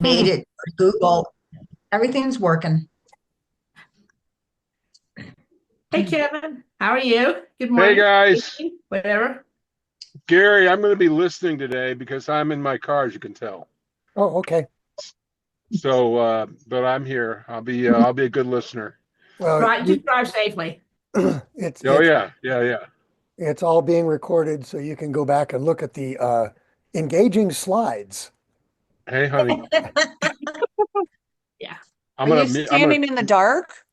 Meet it, Google, everything's working. Hey Kevin, how are you? Good Hey morning, guys, evening, whatever. Gary, I'm going to be listening today because I'm in my car, as you can tell. Oh, okay. So, but I'm here. I'll be a good listener. Well, Right, just drive safely. it's Oh it's yeah, yeah, yeah. it's all being recorded, so you can go back and look at the engaging slides. Hey, honey, Yeah. I'm Are you gonna. standing in the dark?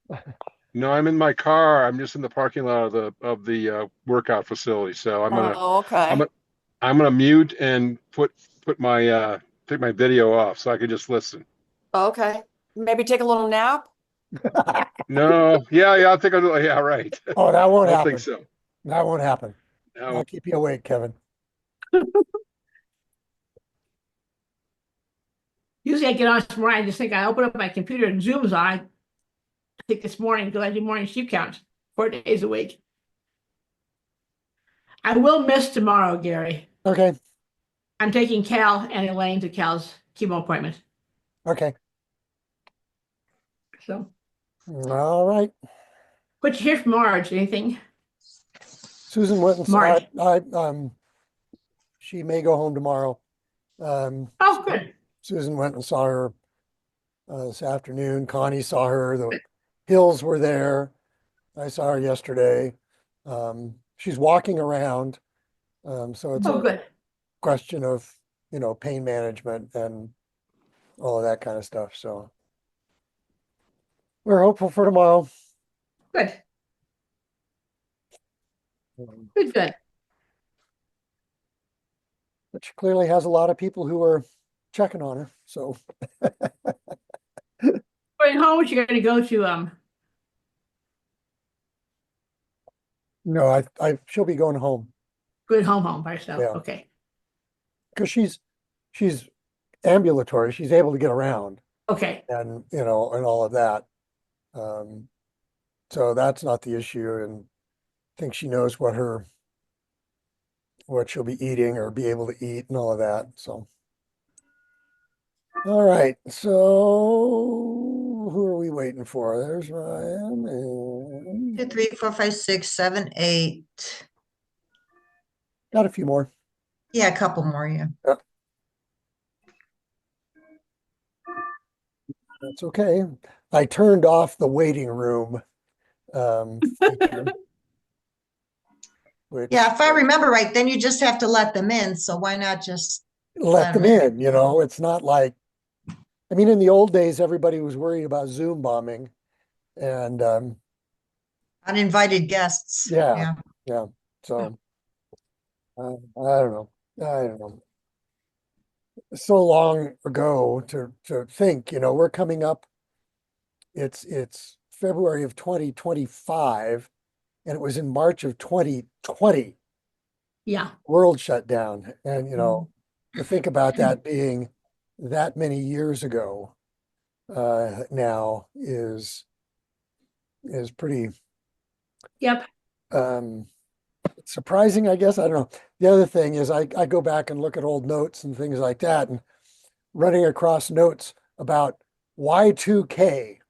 No, I'm in my car. I'm just in the parking lot of the workout facility. So Oh, I'm okay. gonna, I'm gonna mute and put my take my video off so I can just listen. Okay. Maybe take a little nap? No, yeah, I think yeah, right. Oh, that I won't don't think happen. so. That won't happen. No. I'll keep you awake, Kevin. Usually I get on this morning, I just think I open up my computer and Zoom's on. I think this morning, because I do morning sheep counts 4 days a week. I will miss tomorrow, Gary. Okay. I'm taking Cal and Elaine to Cal's chemo appointment. Okay. So, All right. what you hear from Marge? Anything? Susan went and saw Marge. it. She may go home tomorrow. Oh, good. Susan went and saw her this afternoon. Connie saw her. The Hills were there. I saw her yesterday. She's walking around. So it's Oh, a good. question of, pain management and all of that kind of stuff. So we're hopeful for tomorrow. Good. Um, Good, good. But she clearly has a lot of people who are checking on her. So Going home, you're going to go to no, she'll be going home. good home by yourself. Yeah. Okay. Because she's ambulatory. She's able to get around Okay. and and all of that. Um, so that's not the issue. And I think she knows what she'll be eating or be able to eat and all of that. So all right. So who are we waiting for? There's Ryan and 2, 3, 4, 5, 6, 7, 8. got a few more. Yeah, a couple more, yeah. Yep. That's okay. I turned off the waiting room feature, which Yeah, if I remember right, then you just have to let them in. So why not just let let them them in. It's not like, I mean, in the old days, everybody was worried about Zoom bombing. And uninvited guests? yeah, Yeah. yeah. So I don't know. I don't know. So long ago to think, we're coming up. It's February of 2025, and it was in March of 2020, Yeah. world shut down. And Mhm. to think about that being that many years ago now is pretty Yep. um surprising, I guess. I don't know. The other thing is I go back and look at old notes and things like that and running across notes about Y2K.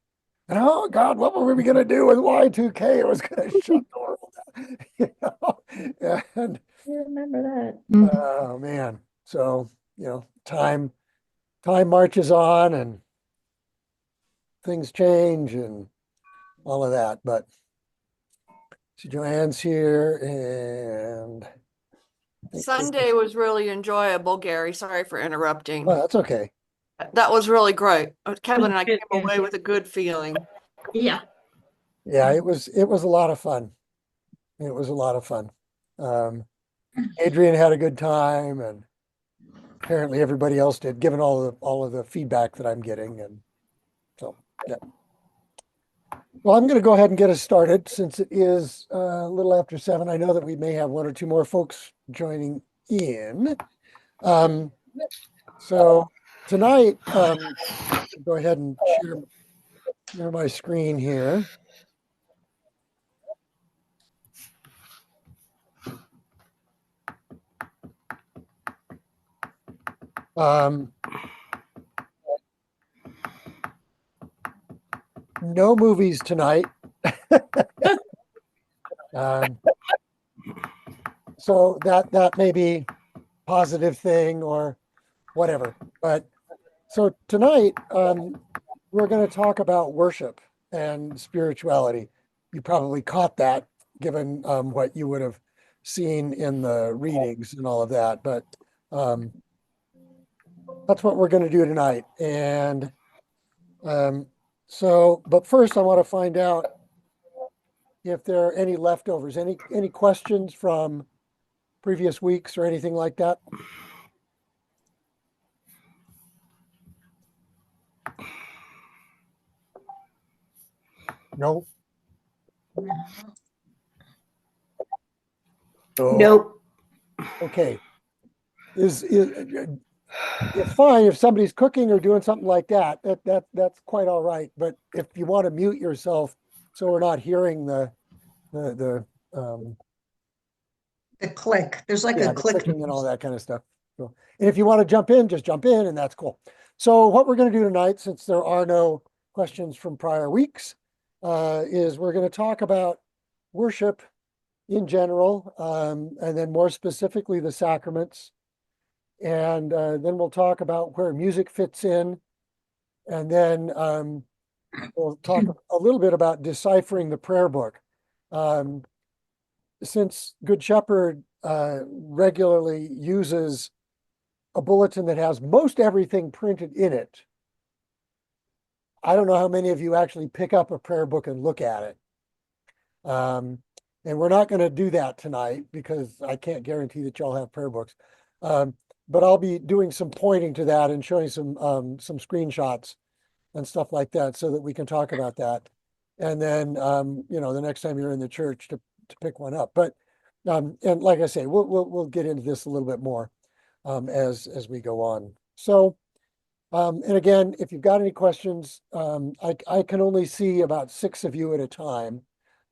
And oh God, what were we going to do with Y2K? It was going to shut the world down. And I remember that. oh man. So, time marches on and things change and all of that. But see, Joanne's here and I think Sunday was really enjoyable, Gary. Sorry for interrupting. well, that's okay. That was really great. Kevin and I came Good, good. away with a good feeling. Yeah. Yeah, it was a lot of fun. It was a lot of fun. Um, Adrian had a good time, and apparently everybody else did, given all of the feedback that I'm getting. And so, yeah. Well, I'm going to go ahead and get us started since it is a little after 7. I know that we may have one or two more folks joining in. Um, so tonight, go ahead and share my screen here. Um, no movies tonight. Um, so that may be positive thing or whatever. But so tonight, we're going to talk about worship and spirituality. You probably caught that given what you would have seen in the readings and all of that. But that's what we're going to do tonight. And but first I want to find out if there are any leftovers, any questions from previous weeks or anything like that. No. Oh, Nope. okay. It's fine if somebody's cooking or doing something like that. That's quite all right. But if you want to mute yourself so we're not hearing the The click, there's like yeah, a the click. clicking and all that kind of stuff. So, and if you want to jump in, just jump in, and that's cool. So what we're going to do tonight, since there are no questions from prior weeks, is we're going to talk about worship in general, and then more specifically the sacraments. And then we'll talk about where music fits in. And then we'll talk a little bit about deciphering the prayer book. Since Good Shepherd regularly uses a bulletin that has most everything printed in it, I don't know how many of you actually pick up a prayer book and look at it. And we're not going to do that tonight because I can't guarantee that y'all have prayer books. But I'll be doing some pointing to that and showing some screenshots and stuff like that so that we can talk about that. And then, the next time you're in the church to pick one up. But, and like I say, we'll get into this a little bit more as we go on. So, and again, if you've got any questions, I can only see about 6 of you at a time,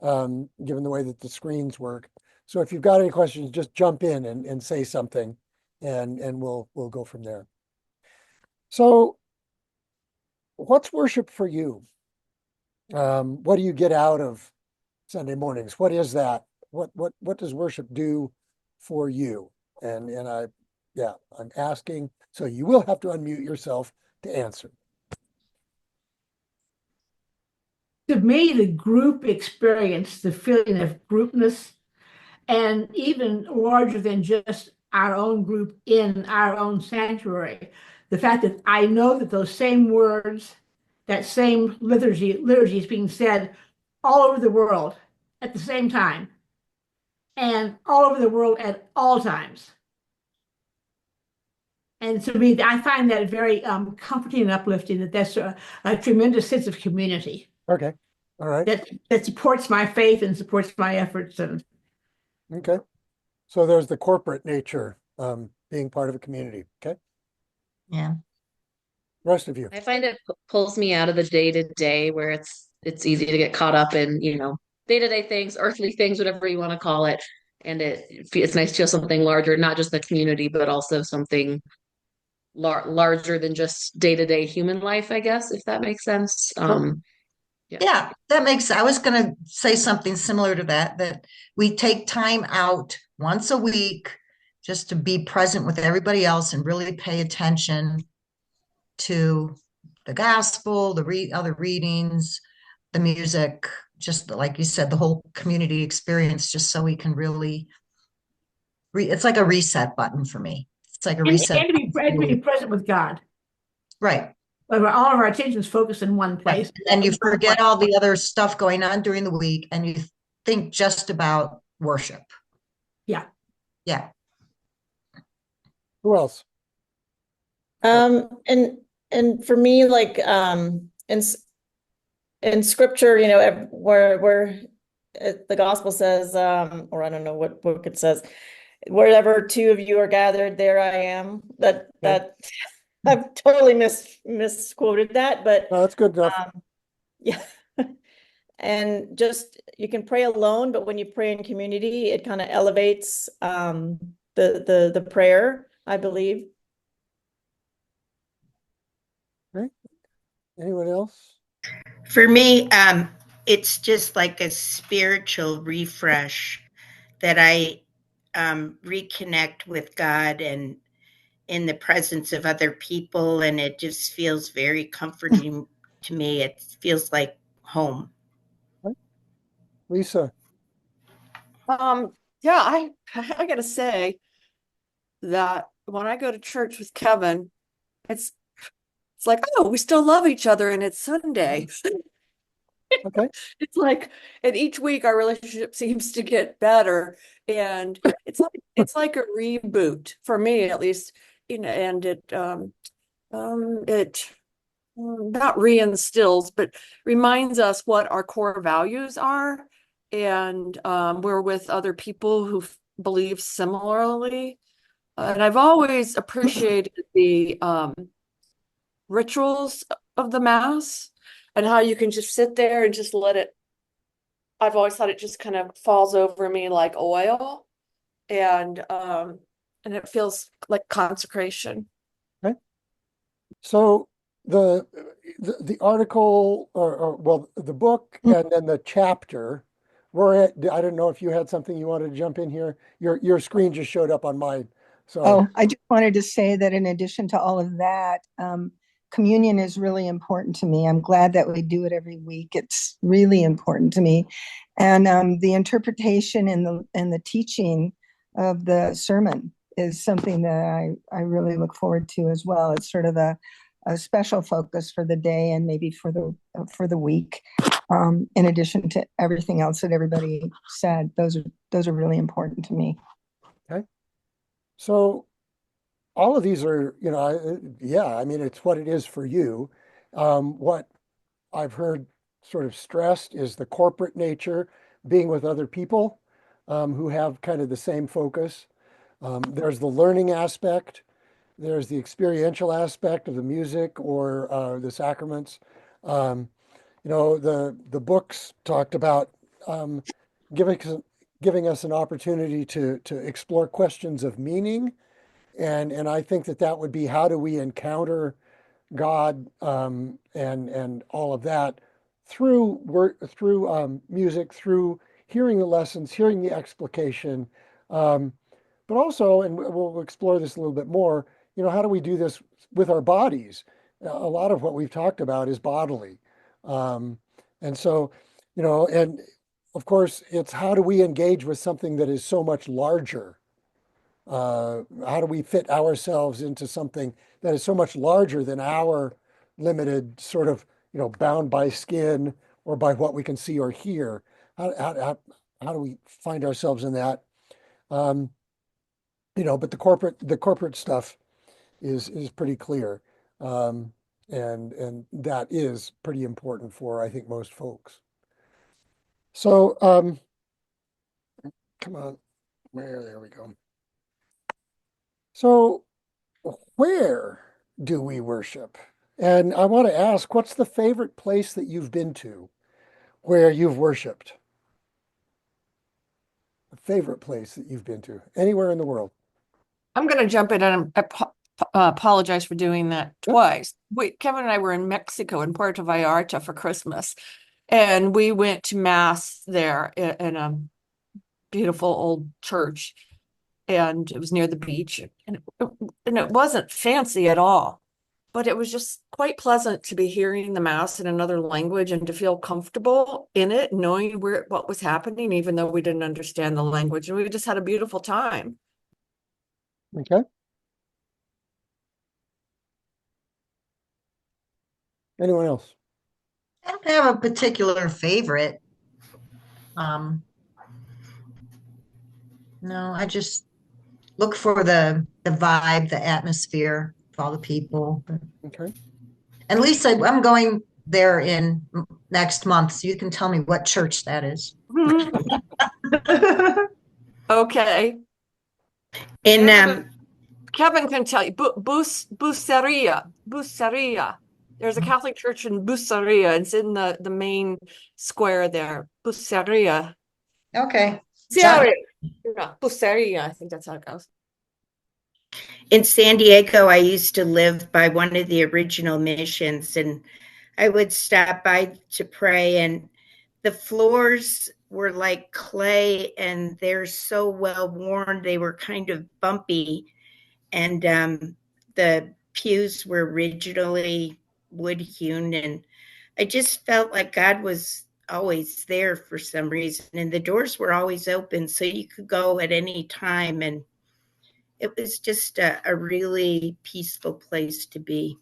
given the way that the screens work. So if you've got any questions, just jump in and say something, and we'll go from there. So, what's worship for you? What do you get out of Sunday mornings? What is that? What does worship do for you? And I'm asking, so you will have to unmute yourself to answer. To me, the group experience, the feeling of groupness, and even larger than just our own group in our own sanctuary, the fact that I know that those same words, that same liturgy is being said all over the world at the same time, and all over the world at all times. And to me, I find that very comforting and uplifting, that's a tremendous sense of community. Okay. All right. That supports my faith and supports my efforts. And okay. So there's the corporate nature, being part of a community. Okay. Yeah. Rest of you. I find it pulls me out of the day to day where it's easy to get caught up in, day-to-day things, earthly things, whatever you want to call it. And it's nice to feel something larger, not just the community, but also something larger than just day-to-day human life, I guess, if that makes sense. Sure. Yeah, that makes, I was going to say something similar to that we take time out once a week just to be present with everybody else and really pay attention to the gospel, the other readings, the music, just like you said, the whole community experience, just so we can really, it's like a reset button for me. It's like a reset. And to be present with God. Right. All of our attention is focused in one place. And you forget all the other stuff going on during the week and you think just about worship. Yeah. Yeah. Who else? And for me, like in scripture, where the gospel says, or I don't know what book it says, wherever 2 of you are gathered, there I am. That I've totally misquoted that, but No, that's good enough. yeah. And just, you can pray alone, but when you pray in community, it kind of elevates the prayer, I believe. Right. Anyone else? For me, it's just like a spiritual refresh that I reconnect with God and in the presence of other people, and it just feels very comforting to me. It feels like home. Lisa, Yeah, I gotta say that when I go to church with Kevin, it's it's like, oh, we still love each other and it's Sunday. okay. It's like, and each week our relationship seems to get better, and it's like a reboot for me at least, and it not reinstills, but reminds us what our core values are, and we're with other people who believe similarly. And I've always appreciated the rituals of the Mass and how you can just sit there and just let it. I've always thought it just kind of falls over me like oil, and it feels like consecration. Okay. So the the article or well the book and then the chapter. Rory, I don't know if you had something you wanted to jump in here. Your screen just showed up on mine. So Oh, I just wanted to say that in addition to all of that, communion is really important to me. I'm glad that we do it every week. It's really important to me. And the interpretation and the teaching of the sermon is something that I really look forward to as well. It's sort of a special focus for the day and maybe for the week. In addition to everything else that everybody said, those are really important to me. okay. So all of these are, yeah, I mean, it's what it is for you. What I've heard sort of stressed is the corporate nature, being with other people who have kind of the same focus. There's the learning aspect. There's the experiential aspect of the music or the sacraments. Um, the books talked about giving giving us an opportunity to explore questions of meaning, and I think that would be how do we encounter God and all of that through work, through music, through hearing the lessons, hearing the explication, um, but also, and we'll explore this a little bit more. How do we do this with our bodies? A lot of what we've talked about is bodily, um, and so, and of course, it's how do we engage with something that is so much larger? How do we fit ourselves into something that is so much larger than our limited sort of, bound by skin or by what we can see or hear? How do we find ourselves in that? Um, but the corporate stuff is pretty clear. And that is pretty important for, I think, most folks. So, come on, there we go. So, where do we worship? And I want to ask, what's the favorite place that you've been to where you've worshiped? The favorite place that you've been to, anywhere in the world. I'm going to jump in and apologize for doing that twice. Kevin and I were in Mexico in Puerto Vallarta for Christmas, and we went to Mass there in a beautiful old church, and it was near the beach, and it wasn't fancy at all, but it was just quite pleasant to be hearing the Mass in another language and to feel comfortable in it, knowing what was happening, even though we didn't understand the language, and we just had a beautiful time. Okay. Anyone else? I don't have a particular favorite. No, I just look for the vibe, the atmosphere of all the people. Okay. And Lisa, I'm going there in next month, so you can tell me what church that is. Okay. In Kevin can tell you. Buceria. There's a Catholic church in Buceria. It's in the main square there. Buceria. Okay. Buceria. I think that's how it goes. in San Diego, I used to live by one of the original missions, and I would stop by to pray, and the floors were like clay, and they're so well worn. They were kind of bumpy, and the pews were originally wood hewn, and I just felt like God was always there for some reason, and the doors were always open, so you could go at any time, and it was just a really peaceful place to be.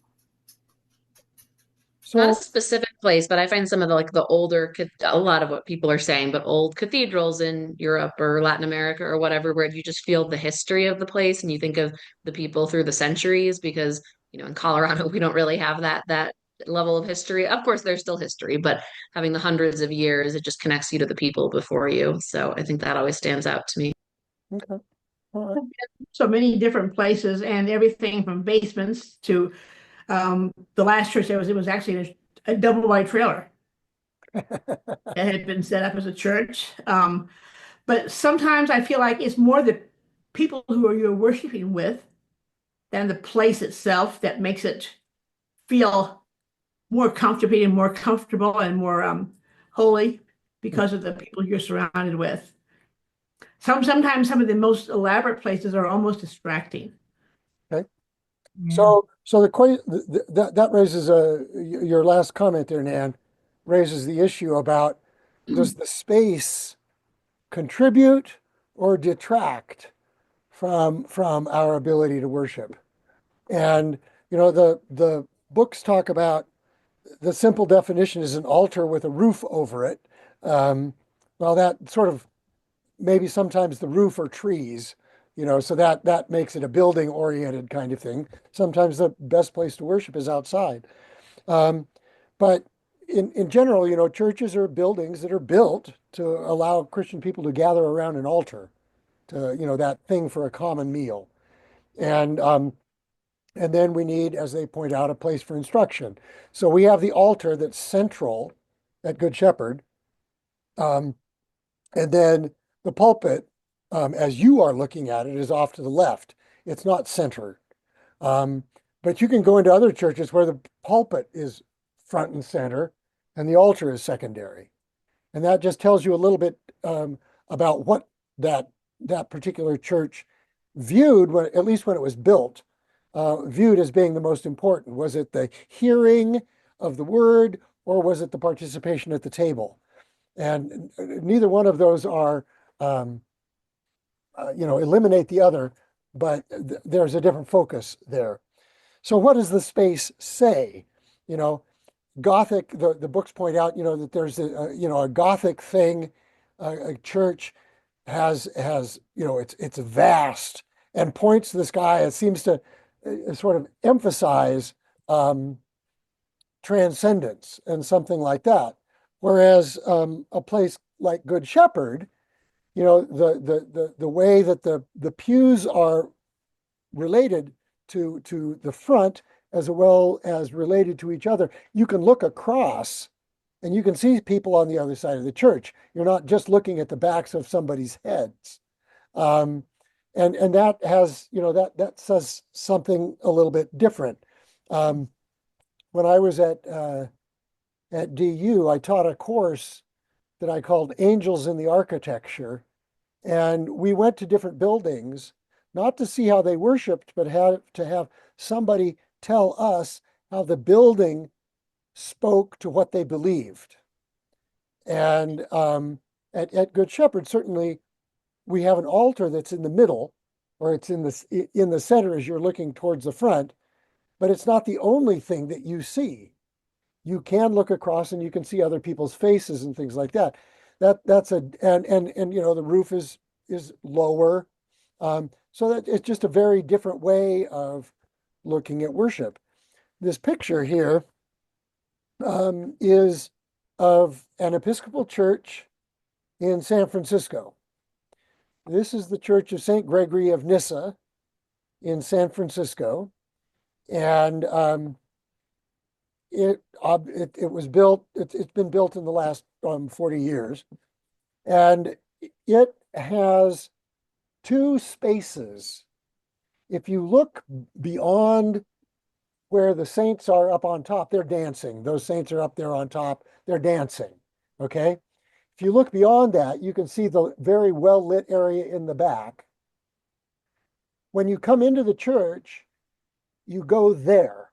Not a So, specific place, but I find some of the like the older, a lot of what people are saying, but old cathedrals in Europe or Latin America or whatever, where you just feel the history of the place and you think of the people through the centuries, because in Colorado we don't really have that level of history. Of course, there's still history, but having the hundreds of years, it just connects you to the people before you. So I think that always stands out to me. okay, all right. So many different places and everything from basements to the last church I was in was actually a double wide trailer that had been set up as a church. But sometimes I feel like it's more the people who you're worshiping with than the place itself that makes it feel more comfortable and more holy because of the people you're surrounded with. Sometimes some of the most elaborate places are almost distracting. Okay. Yeah. So that raises your last comment there, Nan, raises the issue about does the space contribute or detract from our ability to worship? And the books talk about the simple definition is an altar with a roof over it. Well, that sort of maybe sometimes the roof or trees, so that makes it a building oriented kind of thing. Sometimes the best place to worship is outside. But in general, churches are buildings that are built to allow Christian people to gather around an altar, to, that thing for a common meal. And then we need, as they point out, a place for instruction. So we have the altar that's central at Good Shepherd. And then the pulpit, as you are looking at it, is off to the left. It's not centered. But you can go into other churches where the pulpit is front and center and the altar is secondary. And that just tells you a little bit about what that particular church viewed, at least when it was built, viewed as being the most important. Was it the hearing of the word, or was it the participation at the table? And neither one of those are, eliminate the other, but there's a different focus there. So what does the space say? Gothic, the books point out, that there's a Gothic thing, a church has it's vast and points to the sky. It seems to sort of emphasize transcendence and something like that. Whereas a place like Good Shepherd, the way that the pews are related to the front as well as related to each other, you can look across and you can see people on the other side of the church. You're not just looking at the backs of somebody's heads. And that has, that says something a little bit different. When I was at DU, I taught a course that I called Angels in the Architecture. And we went to different buildings, not to see how they worshiped, but to have somebody tell us how the building spoke to what they believed. And at Good Shepherd, certainly we have an altar that's in the middle, or it's in the center as you're looking towards the front, but it's not the only thing that you see. You can look across and you can see other people's faces and things like that. And the roof is lower, so that it's just a very different way of looking at worship. This picture here is of an Episcopal church in San Francisco. This is the Church of St. Gregory of Nyssa in San Francisco, and it was built. It's been built in the last 40 years, and it has two spaces. If you look beyond where the saints are up on top, they're dancing. Those saints are up there on top, they're dancing. Okay. If you look beyond that, you can see the very well lit area in the back. When you come into the church, you go there.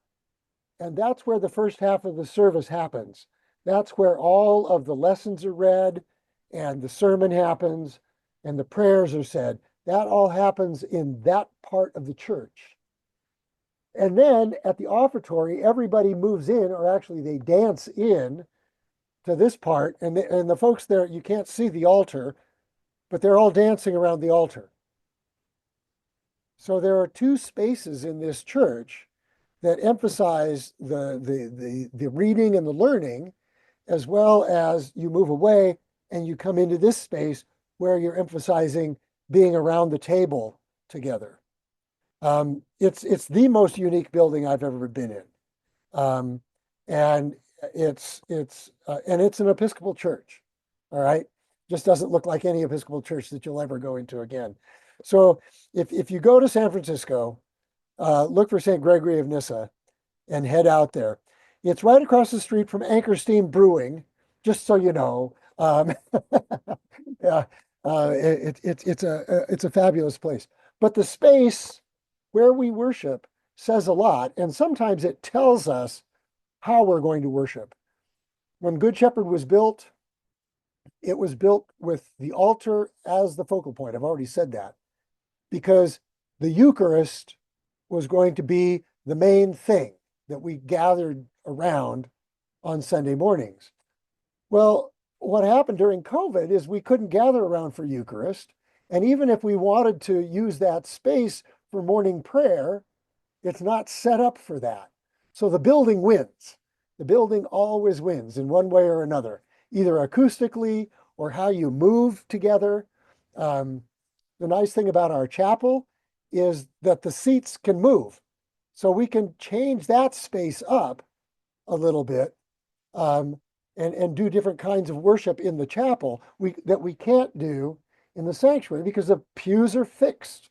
And that's where the first half of the service happens. That's where all of the lessons are read and the sermon happens and the prayers are said. That all happens in that part of the church. And then at the offertory, everybody moves in, or actually they dance in to this part. And the folks there, you can't see the altar, but they're all dancing around the altar. So there are two spaces in this church that emphasize the reading and the learning, as well as you move away and you come into this space where you're emphasizing being around the table together. It's the most unique building I've ever been in, and it's an Episcopal church. All right, just doesn't look like any Episcopal church that you'll ever go into again. So if you go to San Francisco, look for St. Gregory of Nyssa and head out there. It's right across the street from Anchor Steam Brewing, just so you know. Yeah, it's a fabulous place. But the space where we worship says a lot, and sometimes it tells us how we're going to worship. When Good Shepherd was built, it was built with the altar as the focal point. I've already said that, because the Eucharist was going to be the main thing that we gathered around on Sunday mornings. Well, what happened during COVID is we couldn't gather around for Eucharist. And even if we wanted to use that space for morning prayer, it's not set up for that. So the building wins. The building always wins in one way or another, either acoustically or how you move together. The nice thing about our chapel is that the seats can move. So we can change that space up a little bit, and do different kinds of worship in the chapel that we can't do in the sanctuary because the pews are fixed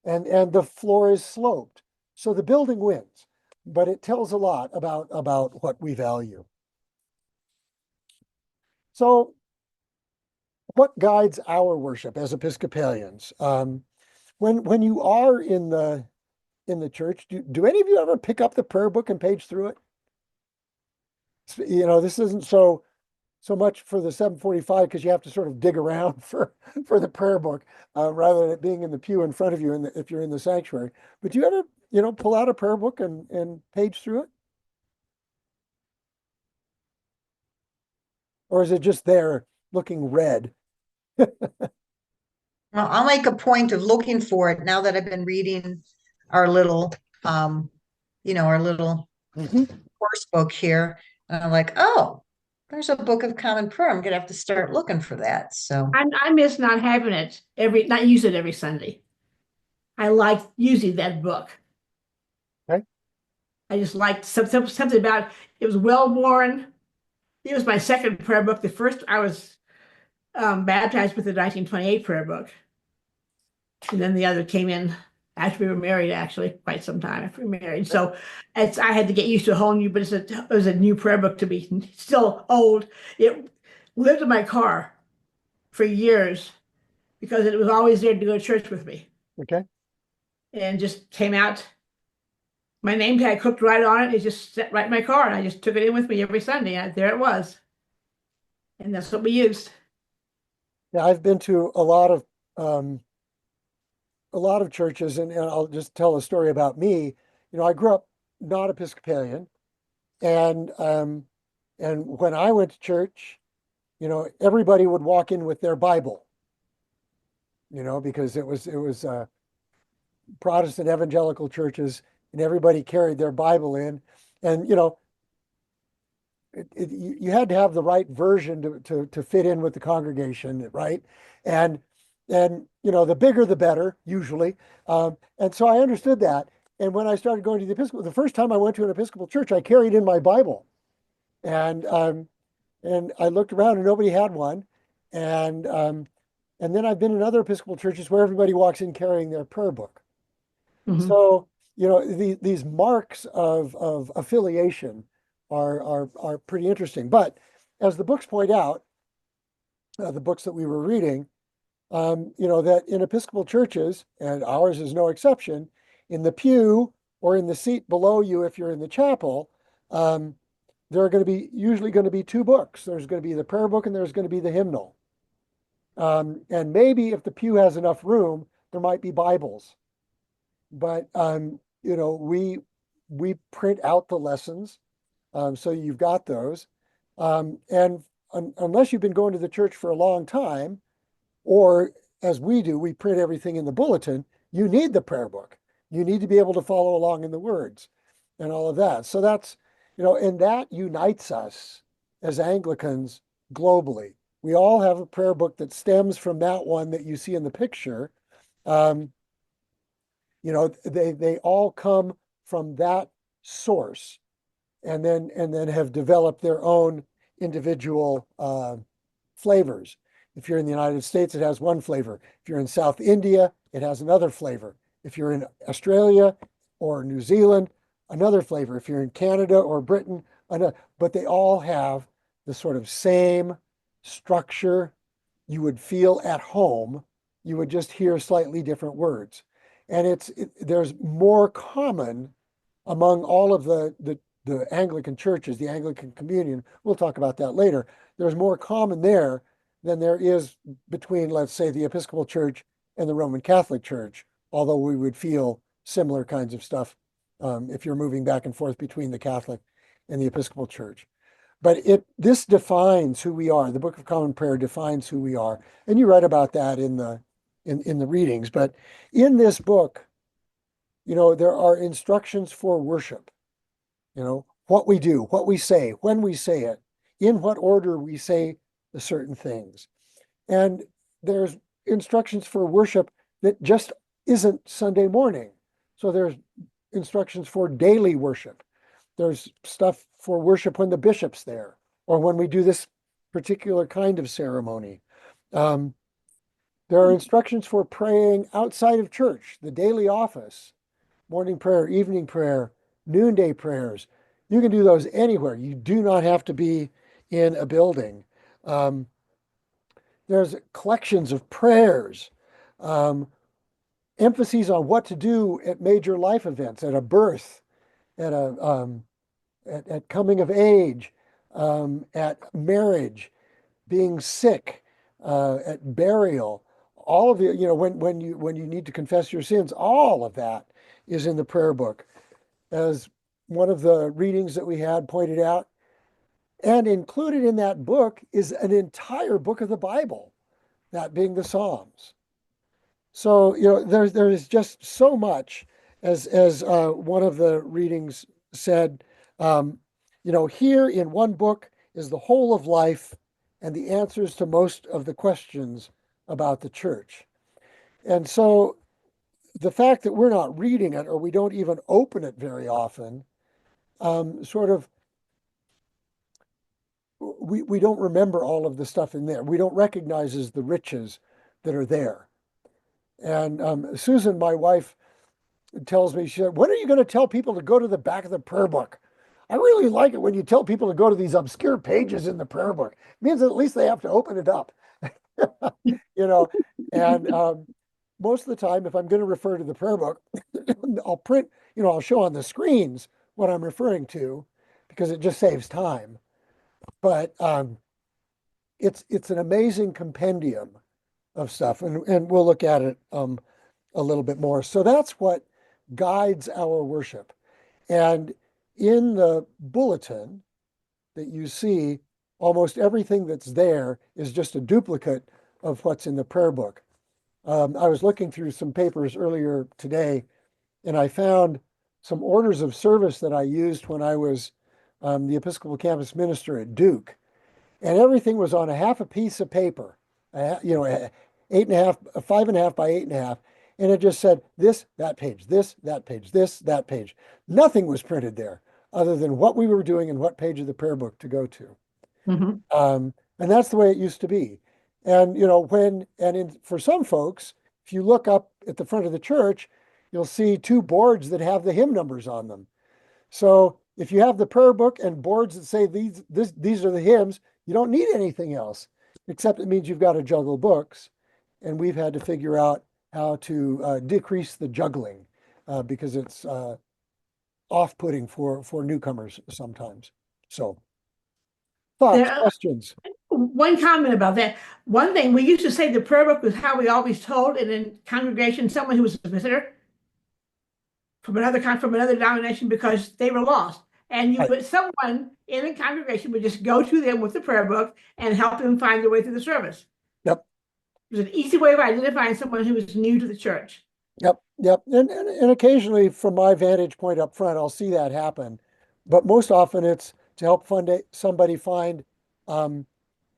and the floor is sloped. So the building wins, but it tells a lot about what we value. So what guides our worship as Episcopalians? When you are in the church, do any of you ever pick up the prayer book and page through it? You know, this isn't so much for the 745 because you have to sort of dig around for the prayer book rather than it being in the pew in front of you if you're in the sanctuary. But do you ever, pull out a prayer book and page through it? Or is it just there looking red? Well, I'll make a point of looking for it now that I've been reading our little, our little course book here. And I'm like, oh, there's a book of common prayer. I'm gonna have to start looking for that. So I miss not having it not use it every Sunday. I like using that book. Okay. I just liked something about it was well worn. It was my second prayer book. The first I was baptized with the 1928 prayer book. And then the other came in after we were married, actually, quite some time after we were married. So I had to get used to a whole new, but it was a new prayer book to me. Still old. It lived in my car for years because it was always there to go to church with me. Okay. And just came out. My name tag hooked right on it. It just sat right in my car, and I just took it in with me every Sunday. And there it was. And that's what we used. Yeah, I've been to a lot of churches, and I'll just tell a story about me. I grew up not Episcopalian, and when I went to church, everybody would walk in with their Bible, because it was Protestant evangelical churches, and everybody carried their Bible in, and you had to have the right version to fit in with the congregation, right? And the bigger the better, usually. And so I understood that. And when I started going to the Episcopal, the first time I went to an Episcopal church, I carried in my Bible, and I looked around and nobody had one, and then I've been in other Episcopal churches where everybody walks in carrying their prayer book. Mhm. So these marks of affiliation are pretty interesting. But as the books point out, the books that we were reading, that in Episcopal churches, and ours is no exception, in the pew or in the seat below you, if you're in the chapel, there are usually going to be two books. There's going to be the prayer book and there's going to be the hymnal. And maybe if the pew has enough room, there might be Bibles. But we print out the lessons, so you've got those. Unless you've been going to the church for a long time, or as we do, we print everything in the bulletin, you need the prayer book. You need to be able to follow along in the words and all of that. So that's, and that unites us as Anglicans globally. We all have a prayer book that stems from that one that you see in the picture. They all come from that source, and then have developed their own individual flavors. If you're in the United States, it has one flavor. If you're in South India, it has another flavor. If you're in Australia or New Zealand, another flavor. If you're in Canada or Britain, another. But they all have the sort of same structure. You would feel at home. You would just hear slightly different words. And there's more common among all of the Anglican churches, the Anglican communion. We'll talk about that later. There's more common there than there is between, let's say, the Episcopal Church and the Roman Catholic Church, although we would feel similar kinds of stuff if you're moving back and forth between the Catholic and the Episcopal Church. But this defines who we are. The Book of Common Prayer defines who we are. And you write about that in the readings. But in this book, there are instructions for worship. What we do, what we say, when we say it, in what order we say the certain things. And there's instructions for worship that just isn't Sunday morning. So there's instructions for daily worship. There's stuff for worship when the bishop's there, or when we do this particular kind of ceremony. There are instructions for praying outside of church, the daily office, morning prayer, evening prayer, noonday prayers. You can do those anywhere. You do not have to be in a building. There's collections of prayers, emphases on what to do at major life events, at a birth, at coming of age, at marriage, being sick, at burial. All of it, when you need to confess your sins, all of that is in the prayer book. As one of the readings that we had pointed out, and included in that book is an entire book of the Bible, that being the Psalms. So, there is just so much, as one of the readings said, here in one book is the whole of life and the answers to most of the questions about the church. And so the fact that we're not reading it, or we don't even open it very often, we don't remember all of the stuff in there. We don't recognize as the riches that are there. And Susan, my wife, tells me, she said, when are you going to tell people to go to the back of the prayer book? I really like it when you tell people to go to these obscure pages in the prayer book. It means that at least they have to open it up. And most of the time, if I'm going to refer to the prayer book, I'll print, I'll show on the screens what I'm referring to, because it just saves time. But it's an amazing compendium of stuff, and we'll look at it a little bit more. So that's what guides our worship. And in the bulletin that you see, almost everything that's there is just a duplicate of what's in the prayer book. I was looking through some papers earlier today, and I found some orders of service that I used when I was the Episcopal campus minister at Duke. And everything was on a half a piece of paper, 8.5, 5.5 by 8.5. And it just said this, that page, this, that page, this, that page. Nothing was printed there other than what we were doing and what page of the prayer book to go to. And that's the way it used to be. And, for some folks, if you look up at the front of the church, you'll see two boards that have the hymn numbers on them. So if you have the prayer book and boards that say these are the hymns, you don't need anything else, except it means you've got to juggle books. And we've had to figure out how to decrease the juggling because it's off-putting for newcomers sometimes. So thoughts, There, questions? one comment about that. One thing, we used to say the prayer book was how we always told in a congregation, someone who was a visitor from another denomination because they were lost. And Right. someone in a congregation would just go to them with the prayer book and help them find their way through the service. Yep. It was an easy way of identifying someone who was new to the church. Yep. And occasionally, from my vantage point up front, I'll see that happen. But most often it's to help somebody find um,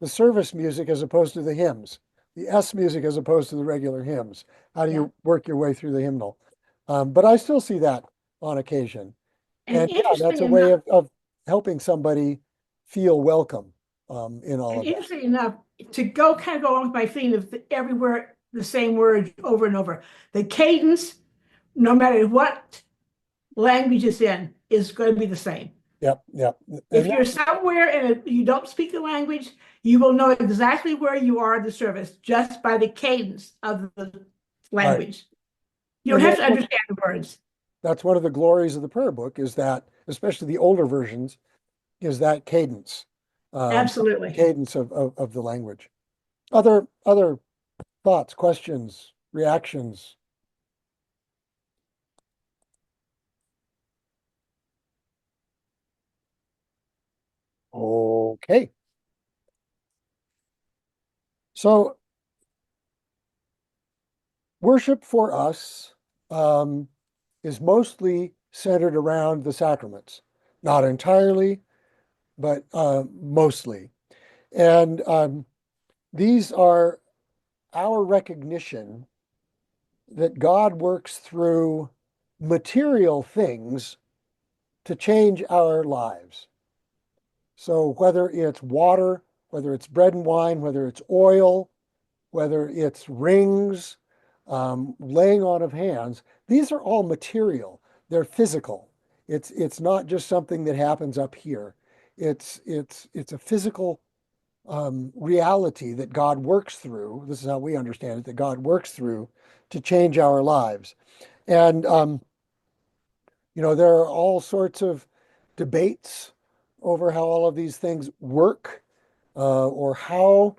the service music as opposed to the hymns, the S music as opposed to the regular hymns. How do you work your way through the hymnal? But I still see that on occasion. And And yeah, that's a way of helping somebody feel welcome in all of that. interesting enough, to go along with my theme of everywhere the same word over and over. The cadence, no matter what language it's in, is going to be the same. Yep. If you're somewhere and you don't speak the language, you will know exactly where you are in the service just by the cadence of the language. You don't have to understand the words. That's one of the glories of the prayer book is that, especially the older versions, is that cadence. Absolutely. Cadence of the language. Other thoughts, questions, reactions? Okay. So worship for us is mostly centered around the sacraments. Not entirely, but mostly. And these are our recognition that God works through material things to change our lives. So whether it's water, whether it's bread and wine, whether it's oil, whether it's rings, laying on of hands, these are all material. They're physical. It's not just something that happens up here. It's a physical reality that God works through. This is how we understand it, that God works through to change our lives. And, there are all sorts of debates over how all of these things work or how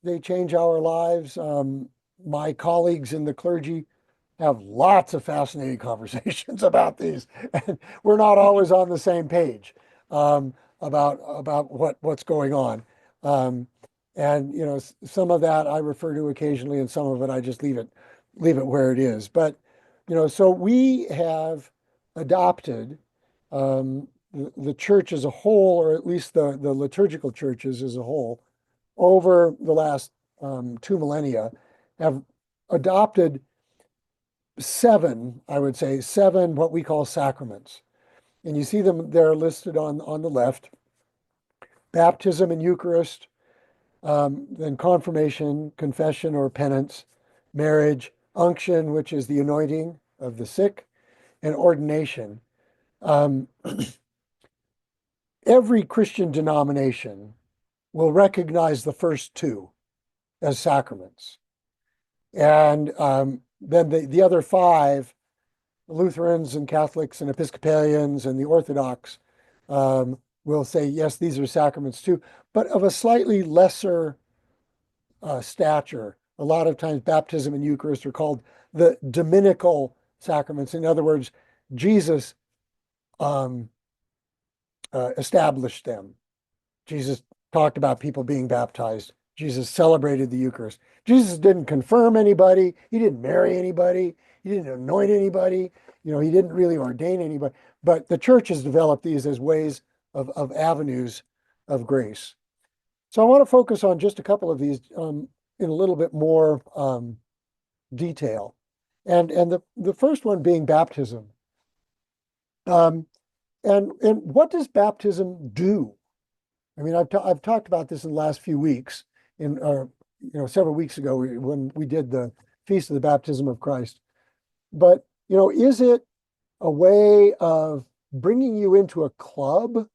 they change our lives. My colleagues in the clergy have lots of fascinating conversations about these, and we're not always on the same page about what's going on. And some of that I refer to occasionally, and some of it I just leave it where it is. But so we have adopted the church as a whole, or at least the liturgical churches as a whole, over the last 2 millennia, have adopted seven what we call sacraments. And you see them, they're listed on the left: baptism and Eucharist, then confirmation, confession or penance, marriage, unction, which is the anointing of the sick, and ordination. Every Christian denomination will recognize the first two as sacraments. And then the other five, Lutherans and Catholics and Episcopalians and the Orthodox, will say, yes, these are sacraments too, but of a slightly lesser stature. A lot of times baptism and Eucharist are called the dominical sacraments. In other words, Jesus established them. Jesus talked about people being baptized. Jesus celebrated the Eucharist. Jesus didn't confirm anybody. He didn't marry anybody. He didn't anoint anybody. He didn't really ordain anybody. But the church has developed these as ways of avenues of grace. So I want to focus on just a couple of these in a little bit more detail. And the first one being baptism. And what does baptism do? I mean, I've talked about this in the last few weeks, several weeks ago when we did the Feast of the Baptism of Christ. But is it a way of bringing you into a club,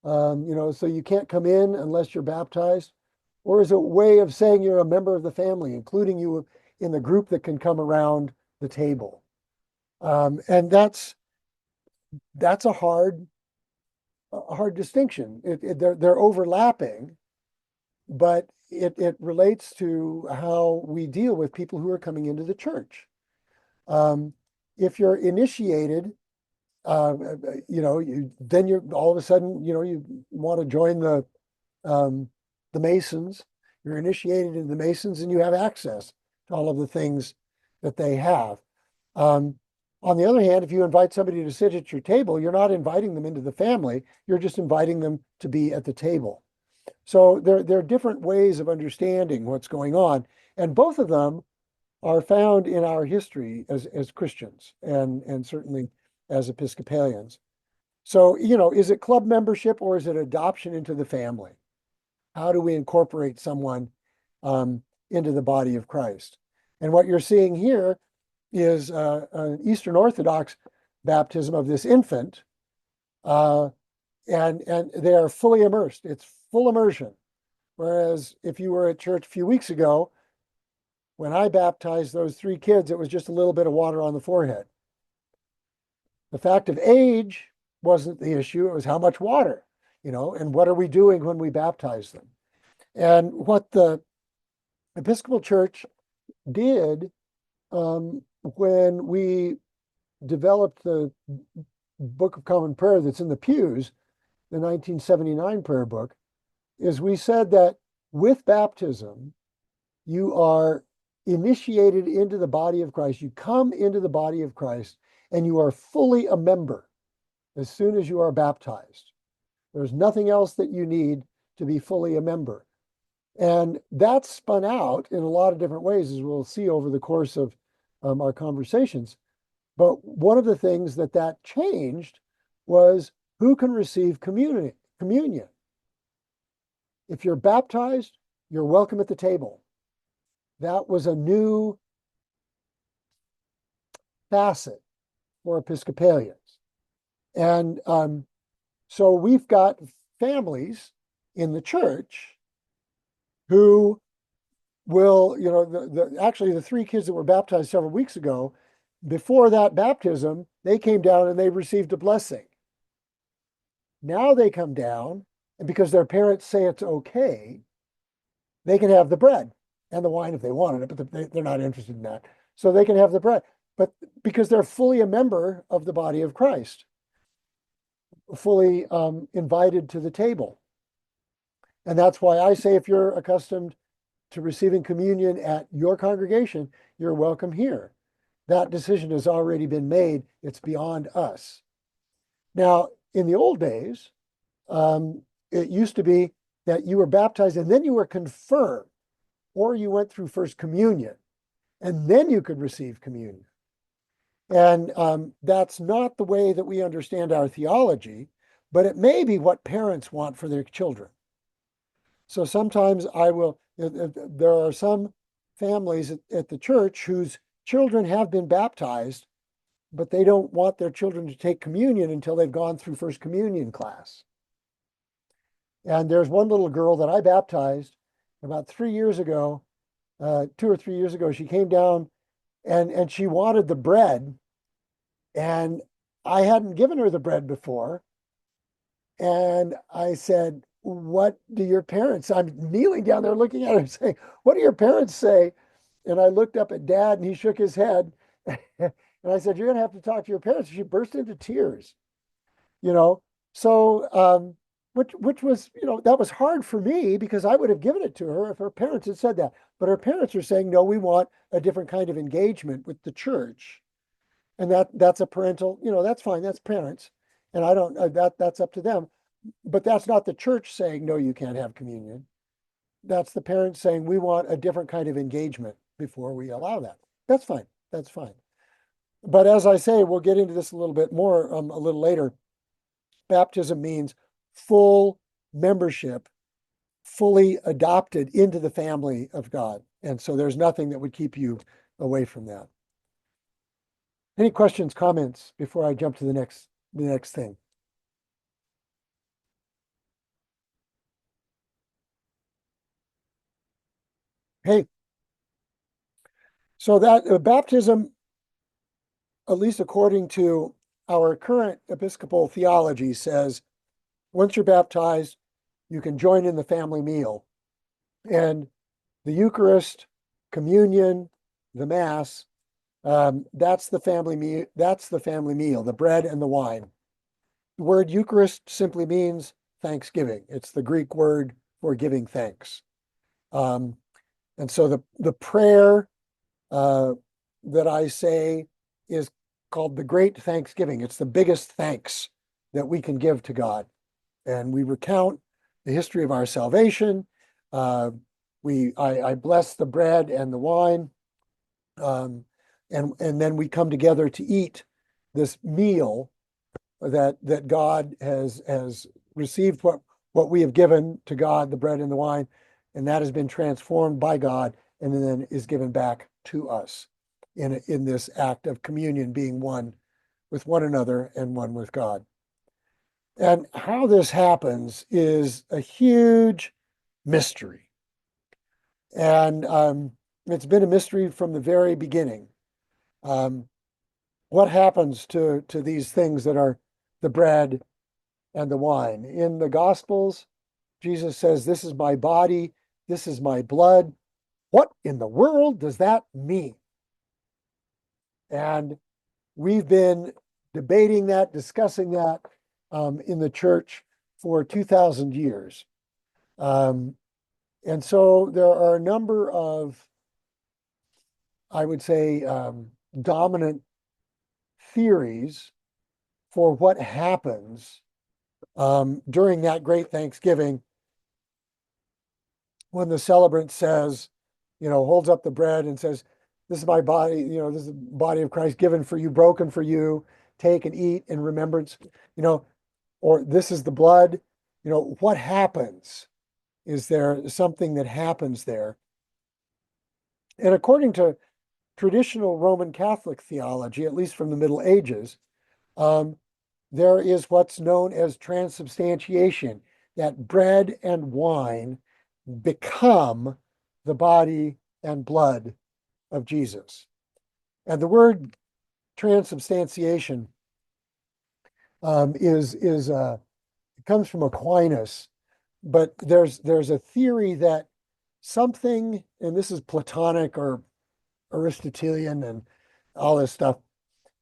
so you can't come in unless you're baptized? Or is it a way of saying you're a member of the family, including you in the group that can come around the table? And that's a hard distinction. They're overlapping, but it relates to how we deal with people who are coming into the church. If you're initiated, then you're all of a sudden, you want to join the Masons. You're initiated into the Masons, and you have access to all of the things that they have. On the other hand, if you invite somebody to sit at your table, you're not inviting them into the family. You're just inviting them to be at the table. So there are different ways of understanding what's going on, and both of them are found in our history as Christians and certainly as Episcopalians. So, is it club membership or is it adoption into the family? How do we incorporate someone into the body of Christ? And what you're seeing here is an Eastern Orthodox baptism of this infant, and they are fully immersed. It's full immersion. Whereas if you were at church a few weeks ago, when I baptized those 3 kids, it was just a little bit of water on the forehead. The fact of age wasn't the issue. It was how much water, and what are we doing when we baptize them? And what the Episcopal Church did when we developed the Book of Common Prayer that's in the pews, the 1979 prayer book, is we said that with baptism, you are initiated into the body of Christ. You come into the body of Christ, and you are fully a member as soon as you are baptized. There's nothing else that you need to be fully a member. And that's spun out in a lot of different ways, as we'll see over the course of our conversations. But one of the things that changed was who can receive communion. If you're baptized, you're welcome at the table. That was a new facet for Episcopalians. And so we've got families in the church who will, actually the 3 kids that were baptized several weeks ago, before that baptism, they came down and they received a blessing. Now they come down, and because their parents say it's okay, they can have the bread and the wine if they wanted it, but they're not interested in that. So they can have the bread, but because they're fully a member of the body of Christ, fully invited to the table. And that's why I say if you're accustomed to receiving communion at your congregation, you're welcome here. That decision has already been made. It's beyond us. Now, in the old days, it used to be that you were baptized and then you were confirmed, or you went through First Communion, and then you could receive communion. And that's not the way that we understand our theology, but it may be what parents want for their children. So sometimes there are some families at the church whose children have been baptized, but they don't want their children to take communion until they've gone through First Communion class. And there's one little girl that I baptized about 3 years ago, 2 or 3 years ago. She came down and she wanted the bread, and I hadn't given her the bread before. And I said, what do your parents, I'm kneeling down there looking at her saying, what do your parents say? And I looked up at Dad and he shook his head. And I said, you're going to have to talk to your parents. She burst into tears, So, which was, that was hard for me because I would have given it to her if her parents had said that. But her parents are saying, no, we want a different kind of engagement with the church. And that's a parental, that's fine. That's parents. And I don't, that's up to them. But that's not the church saying, no, you can't have communion. That's the parents saying, we want a different kind of engagement before we allow that. That's fine. That's fine. But as I say, we'll get into this a little bit more a little later. Baptism means full membership, fully adopted into the family of God. And so there's nothing that would keep you away from that. Any questions, comments before I jump to the next thing? Hey, so that baptism, at least according to our current Episcopal theology, says once you're baptized, you can join in the family meal. And the Eucharist, communion, the Mass, that's the family meal. That's the family meal, the bread and the wine. The word Eucharist simply means thanksgiving. It's the Greek word for giving thanks. And so the prayer that I say is called the Great Thanksgiving. It's the biggest thanks that we can give to God. And we recount the history of our salvation. I bless the bread and the wine. And then we come together to eat this meal that God has received what we have given to God, the bread and the wine, and that has been transformed by God and then is given back to us in this act of communion, being one with one another and one with God. And how this happens is a huge mystery. And it's been a mystery from the very beginning. What happens to these things that are the bread and the wine? In the Gospels, Jesus says, "This is my body, this is my blood." What in the world does that mean? And we've been debating that, discussing that in the church for 2,000 years. And so there are a number of, I would say, dominant theories for what happens during that great Thanksgiving when the celebrant says, holds up the bread and says, "This is my body, this is the body of Christ given for you, broken for you. Take and eat in remembrance," or "This is the blood." What happens? Is there something that happens there? And according to traditional Roman Catholic theology, at least from the Middle Ages, there is what's known as transubstantiation, that bread and wine become the body and blood of Jesus. And the word transubstantiation it comes from Aquinas, but there's a theory that something, and this is Platonic or Aristotelian and all this stuff,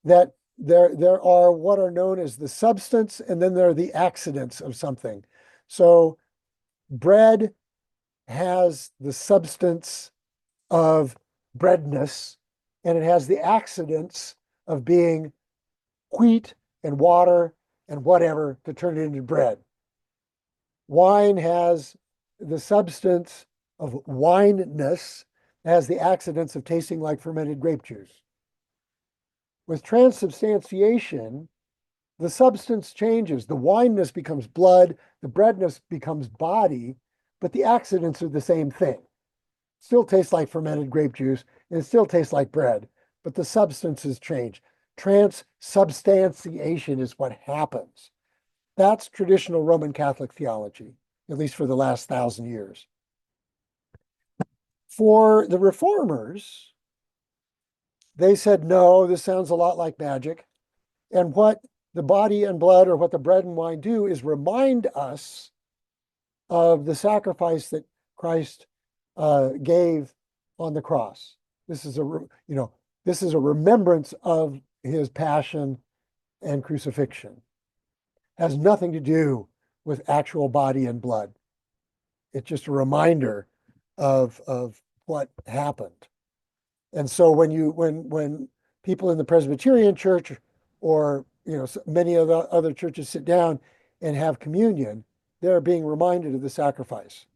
that there are what are known as the substance, and then there are the accidents of something. So bread has the substance of breadness, and it has the accidents of being wheat and water and whatever to turn it into bread. Wine has the substance of wineness, has the accidents of tasting like fermented grape juice. With transubstantiation, the substance changes. The wineness becomes blood, the breadness becomes body, but the accidents are the same thing. Still tastes like fermented grape juice, and it still tastes like bread, but the substances change. Transubstantiation is what happens. That's traditional Roman Catholic theology, at least for the last 1,000 years. For the reformers, they said, no, this sounds a lot like magic. And what the body and blood, or what the bread and wine do, is remind us of the sacrifice that Christ gave on the cross. This is a remembrance of his passion and crucifixion. Has nothing to do with actual body and blood. It's just a reminder of what happened. And so when people in the Presbyterian Church, or many of the other churches, sit down and have communion, they're being reminded of the sacrifice.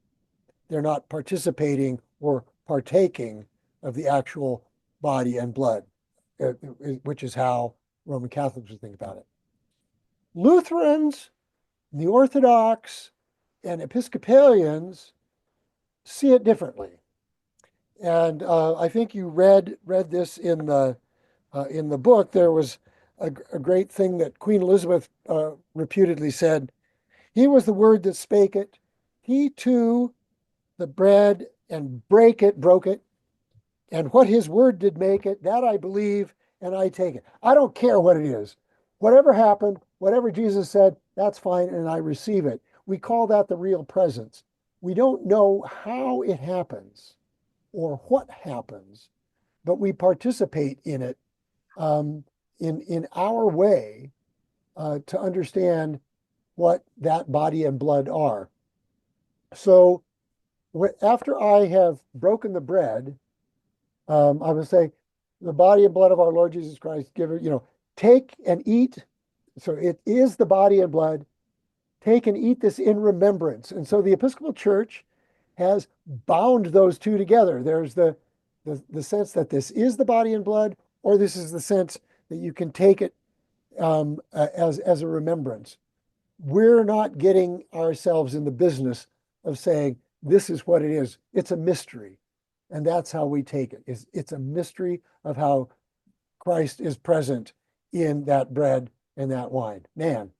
They're not participating or partaking of the actual body and blood, which is how Roman Catholics would think about it. Lutherans, the Orthodox, and Episcopalians see it differently. And I think you read this in the in the book, there was a great thing that Queen Elizabeth reputedly said. He was the word that spake it. He too, the bread and broke it. And what his word did make it, that I believe and I take it. I don't care what it is. Whatever happened, whatever Jesus said, that's fine and I receive it. We call that the real presence. We don't know how it happens or what happens, but we participate in it in our way to understand what that body and blood are. So after I have broken the bread, I would say the body and blood of our Lord Jesus Christ, take and eat. So it is the body and blood. Take and eat this in remembrance. And so the Episcopal Church has bound those two together. There's the sense that this is the body and blood, or this is the sense that you can take it as a remembrance. We're not getting ourselves in the business of saying this is what it is. It's a mystery. And that's how we take it. It's a mystery of how Christ is present in that bread and that wine. Man.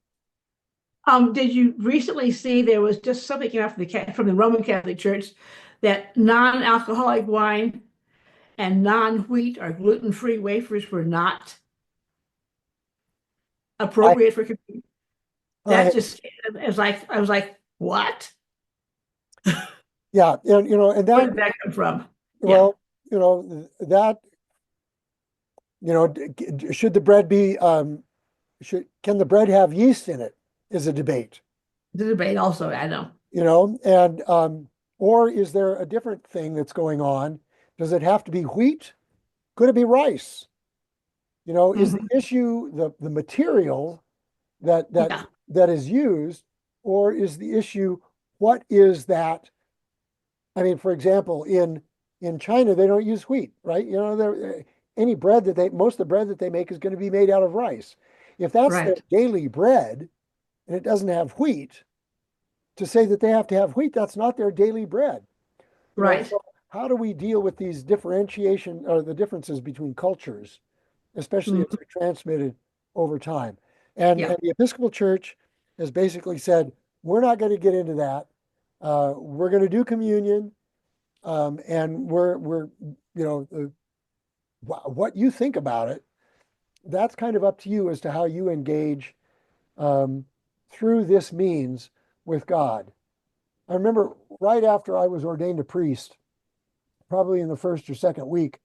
Did you recently see there was just something came out from the Roman Catholic Church that non-alcoholic wine and non-wheat or gluten-free wafers were not appropriate for communion? That just I was like, what? Yeah, and and Where did that come from? Well, that should the bread be can the bread have yeast in it is a debate. The debate also, I know. And or is there a different thing that's going on? Does it have to be wheat? Could it be rice? Is the issue the material that is used, or is the issue what is that? I mean, for example, in China, they don't use wheat, right? Any bread most of the bread that they make is going to be made out of rice. If that's their daily bread and it doesn't have wheat, to say that they have to have wheat, that's not their daily bread. Right. So how do we deal with these differentiation or the differences between cultures, especially as they're transmitted over time? And the Episcopal Church has basically said, we're not going to get into that. We're going to do communion. And we're what you think about it, that's kind of up to you as to how you engage through this means with God. I remember right after I was ordained a priest, probably in the first or second week,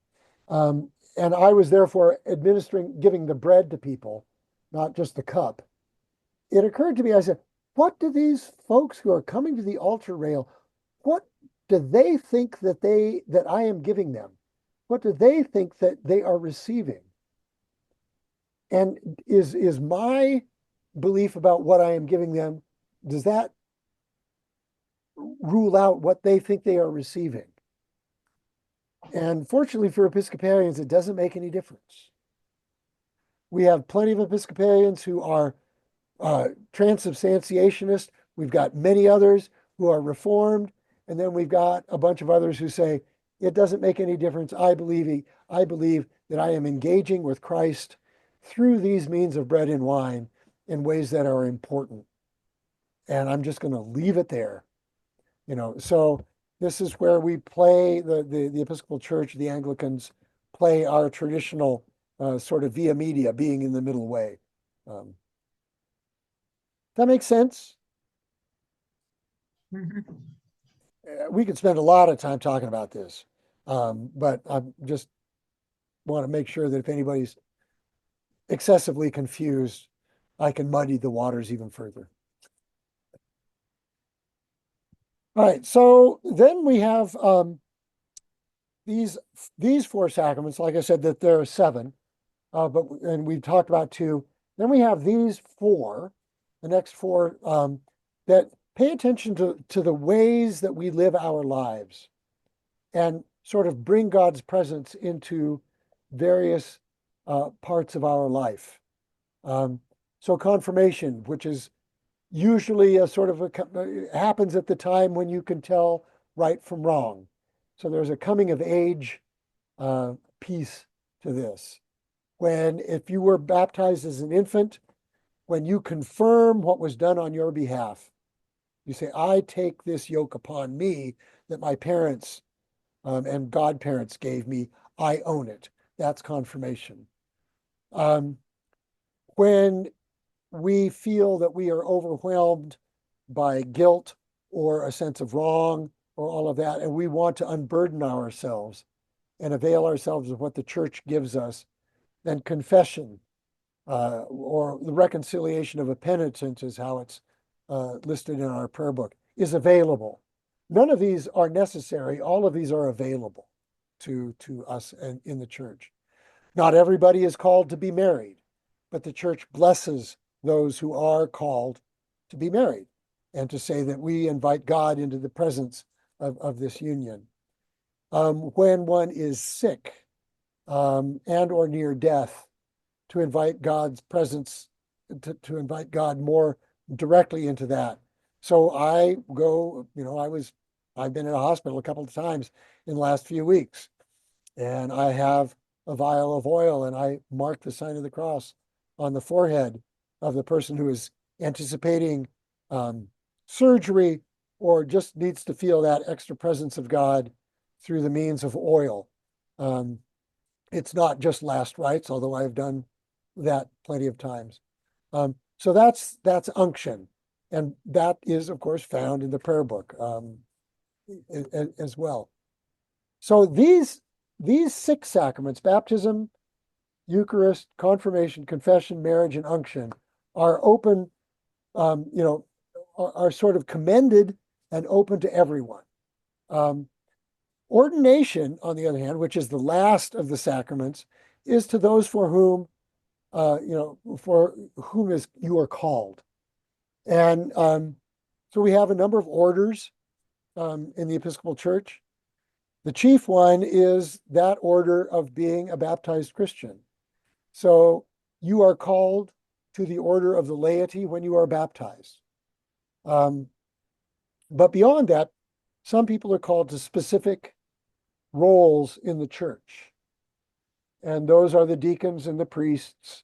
and I was therefore giving the bread to people, not just the cup. It occurred to me, I said, what do these folks who are coming to the altar rail, what do they think that I am giving them? What do they think that they are receiving? And is my belief about what I am giving them, does that rule out what they think they are receiving? And fortunately for Episcopalians, it doesn't make any difference. We have plenty of Episcopalians who are transubstantiationists. We've got many others who are Reformed. And then we've got a bunch of others who say, it doesn't make any difference. I believe that I am engaging with Christ through these means of bread and wine in ways that are important. And I'm just going to leave it there. So this is where we play the Episcopal Church, the Anglicans play our traditional sort of via media, being in the middle way. That makes sense? We could spend a lot of time talking about this, but I just want to make sure that if anybody's excessively confused, I can muddy the waters even further. All right, so then we have these four sacraments. Like I said, that there are seven, and we've talked about two. Then we have these four, the next four, that pay attention to the ways that we live our lives and sort of bring God's presence into various parts of our life. So confirmation, which is usually a sort of happens at the time when you can tell right from wrong. So there's a coming of age piece to this. if you were baptized as an infant, when you confirm what was done on your behalf, you say, I take this yoke upon me that my parents and godparents gave me. I own it. That's confirmation. When we feel that we are overwhelmed by guilt or a sense of wrong or all of that, and we want to unburden ourselves and avail ourselves of what the church gives us, then confession or the reconciliation of a penitent is how it's listed in our prayer book, is available. None of these are necessary. All of these are available to us and in the church. Not everybody is called to be married, but the church blesses those who are called to be married and to say that we invite God into the presence of this union. When one is sick and or near death, to invite God's presence, to invite God more directly into that. So I go, I've been in a hospital a couple of times in the last few weeks, and I have a vial of oil and I mark the sign of the cross on the forehead of the person who is anticipating surgery or just needs to feel that extra presence of God through the means of oil. It's not just last rites, although I've done that plenty of times. So that's unction. And that is, of course, found in the prayer book as well. So these 6 sacraments, baptism, Eucharist, confirmation, confession, marriage, and unction, are open, are sort of commended and open to everyone. Ordination, on the other hand, which is the last of the sacraments, is to those for whom you are called. And so we have a number of orders in the Episcopal Church. The chief one is that order of being a baptized Christian. So you are called to the order of the laity when you are baptized. But beyond that, some people are called to specific roles in the church. And those are the deacons and the priests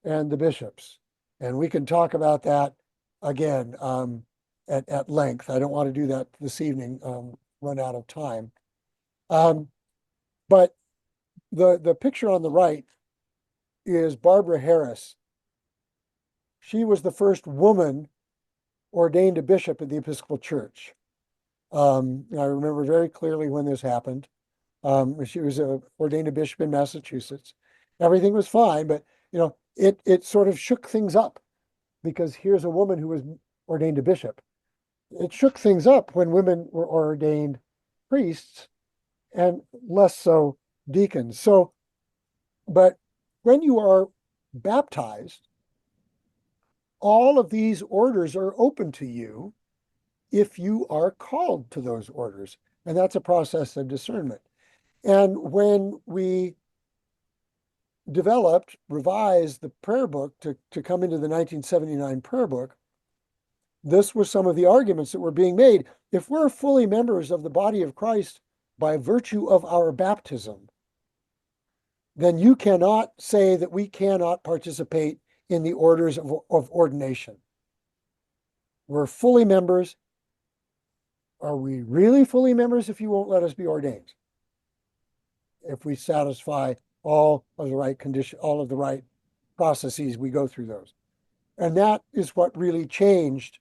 and the bishops. And we can talk about that again at length. I don't want to do that this evening, run out of time. But the picture on the right is Barbara Harris. She was the first woman ordained a bishop in the Episcopal Church. I remember very clearly when this happened. She was ordained a bishop in Massachusetts. Everything was fine, but it sort of shook things up because here's a woman who was ordained a bishop. It shook things up when women were ordained priests and less so deacons. So, but when you are baptized, all of these orders are open to you if you are called to those orders. And that's a process of discernment. And when we revised the prayer book to come into the 1979 prayer book, this was some of the arguments that were being made. If we're fully members of the body of Christ by virtue of our baptism, then you cannot say that we cannot participate in the orders of ordination. We're fully members. Are we really fully members if you won't let us be ordained? If we satisfy all of the right condition, all of the right processes, we go through those. And that is what really changed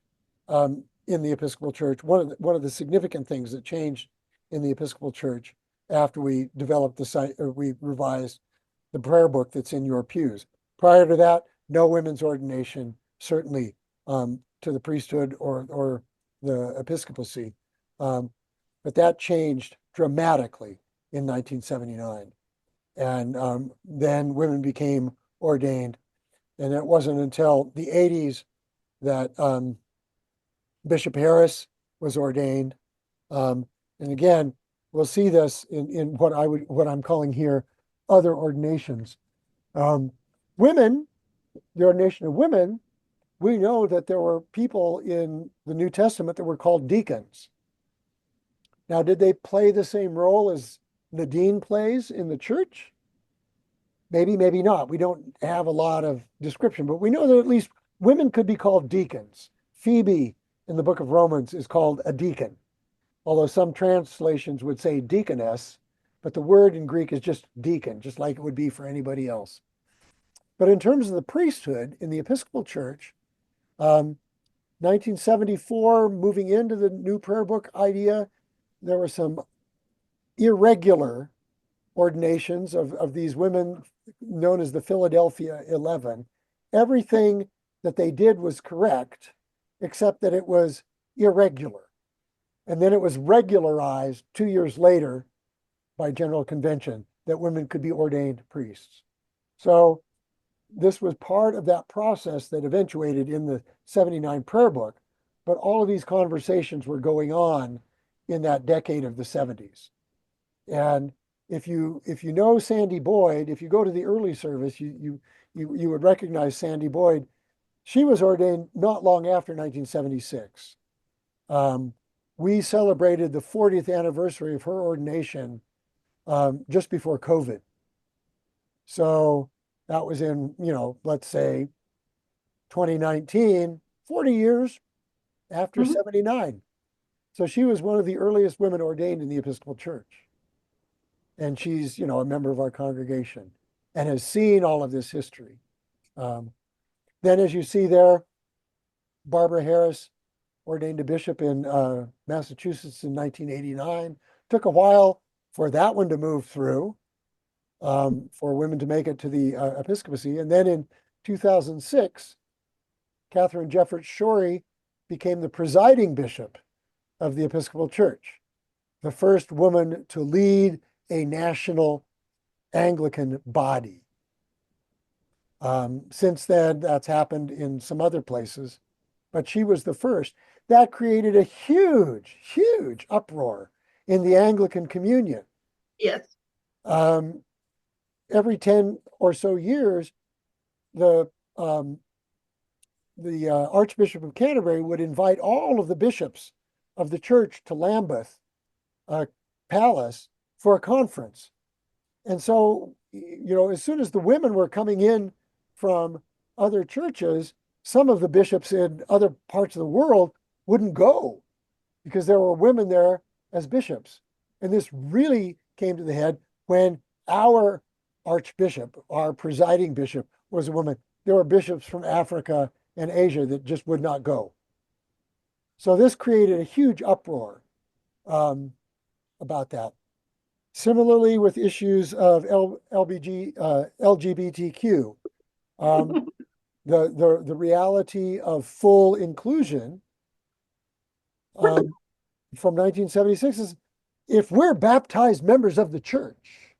in the Episcopal Church. One of the significant things that changed in the Episcopal Church after we developed we revised the prayer book that's in your pews. Prior to that, no women's ordination, certainly to the priesthood or the episcopacy. But that changed dramatically in 1979. And then women became ordained. And it wasn't until the 80s that Bishop Harris was ordained. And again, we'll see this in what I'm calling here other ordinations. Women, the ordination of women, we know that there were people in the New Testament that were called deacons. Now, did they play the same role as Nadine plays in the church? Maybe, maybe not. We don't have a lot of description, but we know that at least women could be called deacons. Phoebe in the book of Romans is called a deacon, although some translations would say deaconess, but the word in Greek is just deacon, just like it would be for anybody else. But in terms of the priesthood in the Episcopal Church, 1974, moving into the new prayer book idea, there were some irregular ordinations of these women known as the Philadelphia 11. Everything that they did was correct, except that it was irregular. And then it was regularized 2 years later by General Convention that women could be ordained priests. So this was part of that process that eventuated in the 79 prayer book, but all of these conversations were going on in that decade of the 70s. And if you know Sandy Boyd, if you go to the early service, you would recognize Sandy Boyd. She was ordained not long after 1976. We celebrated the 40th anniversary of her ordination just before COVID. So that was in, let's say 2019, 40 years after 79. So she was one of the earliest women ordained in the Episcopal Church. And she's, a member of our congregation and has seen all of this history. Then, as you see there, Barbara Harris ordained a bishop in Massachusetts in 1989. Took a while for that one to move through, for women to make it to the episcopacy. And then in 2006, Catherine Jefferts Shorey became the presiding bishop of the Episcopal Church, the first woman to lead a national Anglican body. Since then, that's happened in some other places, but she was the first. That created a huge, huge uproar in the Anglican communion. Yes. Every 10 or so years, the Archbishop of Canterbury would invite all of the bishops of the church to Lambeth Palace for a conference. And so, as soon as the women were coming in from other churches, some of the bishops in other parts of the world wouldn't go because there were women there as bishops. And this really came to the head when our archbishop, our presiding bishop, was a woman. There were bishops from Africa and Asia that just would not go. So this created a huge uproar about that. Similarly, with issues of LGBTQ, the reality of full inclusion from 1976 is, if we're baptized members of the church,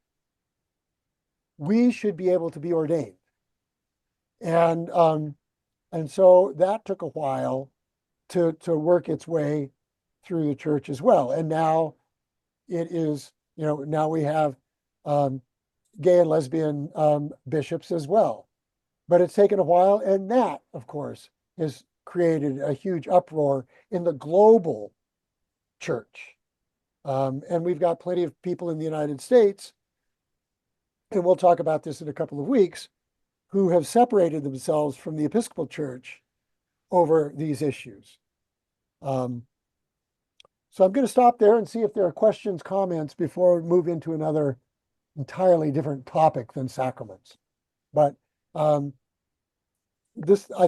we should be able to be ordained. And so that took a while to work its way through the church as well. And now it is, now we have gay and lesbian bishops as well. But it's taken a while, and that, of course, has created a huge uproar in the global church. And we've got plenty of people in the United States, and we'll talk about this in a couple of weeks, who have separated themselves from the Episcopal Church over these issues. So I'm going to stop there and see if there are questions, comments before we move into another entirely different topic than sacraments. But I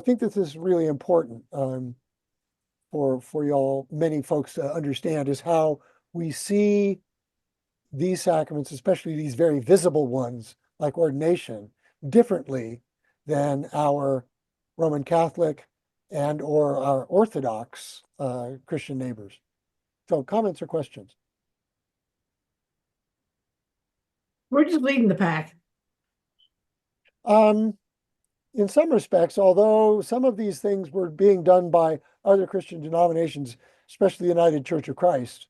think this is really important for y'all, many folks to understand, is how we see these sacraments, especially these very visible ones like ordination, differently than our Roman Catholic and or our Orthodox Christian neighbors. So comments or questions? We're just leading the pack. In some respects, although some of these things were being done by other Christian denominations, especially the United Church of Christ,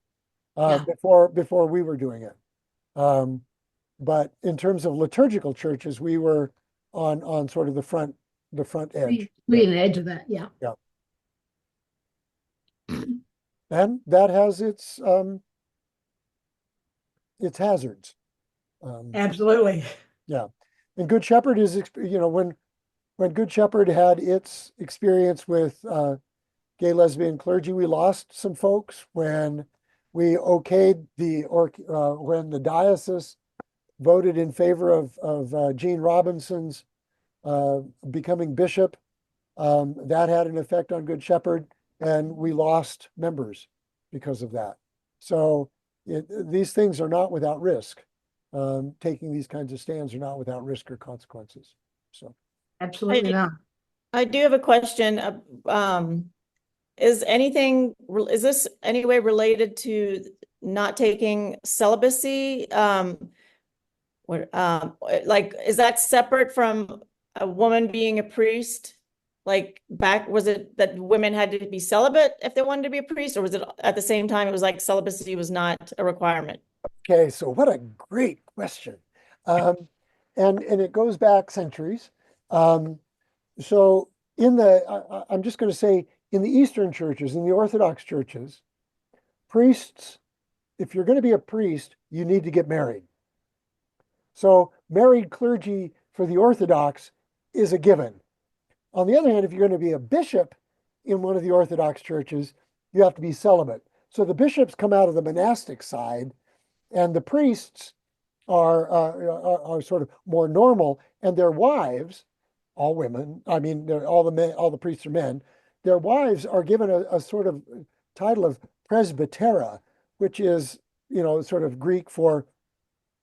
before we were doing it. But in terms of liturgical churches, we were on sort of the front edge. Leading edge of that, yeah. Yeah. And that has its hazards. Absolutely. Yeah. And Good Shepherd is, when Good Shepherd had its experience with gay lesbian clergy, we lost some folks when we okayed when the diocese voted in favor of Gene Robinson's becoming bishop. That had an effect on Good Shepherd, and we lost members because of that. So these things are not without risk. Taking these kinds of stands are not without risk or consequences. So Absolutely not. I do have a question. Is this any way related to not taking celibacy? Is that separate from a woman being a priest? Like was it that women had to be celibate if they wanted to be a priest, or was it at the same time it was like celibacy was not a requirement? okay, so what a great question. And it goes back centuries. So I'm just going to say in the Eastern churches, in the Orthodox churches, priests, if you're going to be a priest, you need to get married. So married clergy for the Orthodox is a given. On the other hand, if you're going to be a bishop in one of the Orthodox churches, you have to be celibate. So the bishops come out of the monastic side, and the priests are sort of more normal, and their wives, all women, I mean, all the men, all the priests are men, their wives are given a sort of title of presbytera, which is, sort of Greek for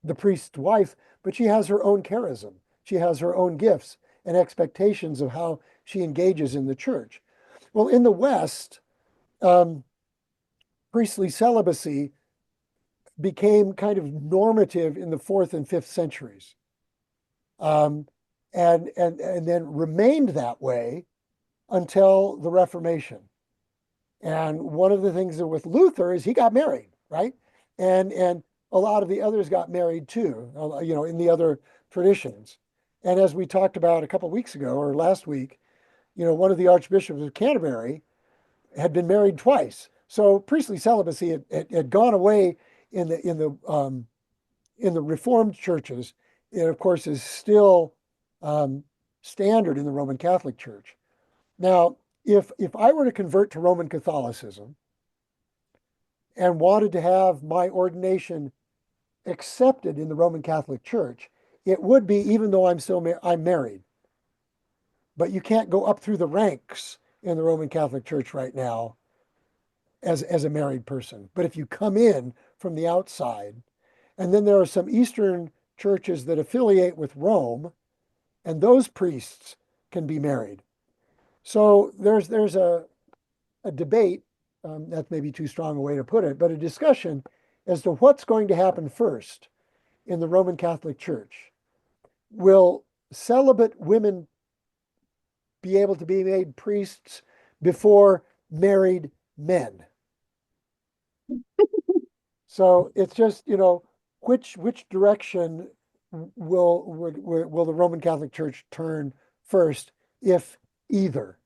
the priest's wife, but she has her own charism. She has her own gifts and expectations of how she engages in the church. Well, in the West, priestly celibacy became kind of normative in the 4th and 5th centuries, and then remained that way until the Reformation. And one of the things with Luther is he got married, right? And a lot of the others got married too, in the other traditions. And as we talked about a couple of weeks ago or last week, one of the archbishops of Canterbury had been married twice. So priestly celibacy had gone away in the Reformed churches. It of course is still standard in the Roman Catholic Church. Now, if I were to convert to Roman Catholicism and wanted to have my ordination accepted in the Roman Catholic Church, it would be, even though I'm married. But you can't go up through the ranks in the Roman Catholic Church right now as a married person. But if you come in from the outside, and then there are some Eastern churches that affiliate with Rome, and those priests can be married. So there's a debate, that's maybe too strong a way to put it, but a discussion as to what's going to happen first in the Roman Catholic Church. Will celibate women be able to be made priests before married men? So it's just, which direction will the Roman Catholic Church turn first, if either?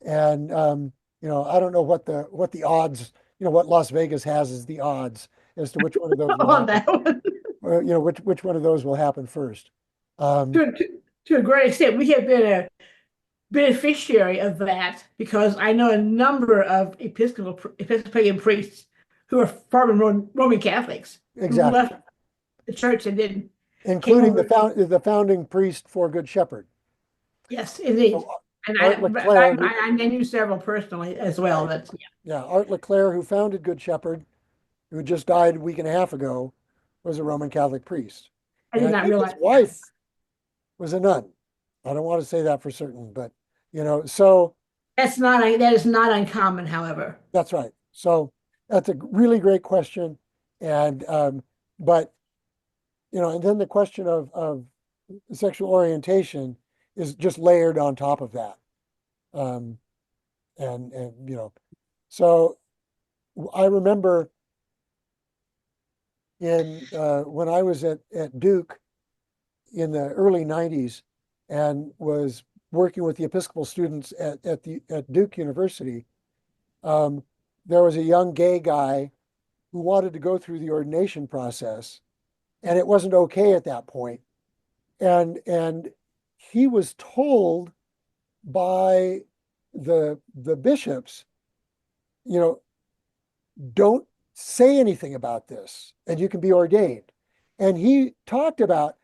And I don't know what the odds, what Las Vegas has as the odds as to which one of those will On happen. that one. Which one of those will happen first. To a great extent, we have been a beneficiary of that because I know a number of Episcopalian priests who are former Roman Catholics who Exactly. left the church and then Including came over. the founding priest for Good Shepherd. Yes, indeed. So, And Art LeClaire, I knew several personally as well. right. That Yeah, Art LeClaire, who founded Good Shepherd, who just died a week and a half ago, was a Roman Catholic priest. I And did I not think realize. his wife was a nun. I don't want to say that for certain, but so That is not uncommon, however. that's right. So that's a really great question. And but and then the question of sexual orientation is just layered on top of that. And so I remember when I was at Duke in the early 90s and was working with the Episcopal students at Duke University, there was a young gay guy who wanted to go through the ordination process, and it wasn't okay at that point and he was told by the bishops, you know, don't say anything about this and you can be ordained. And he talked about,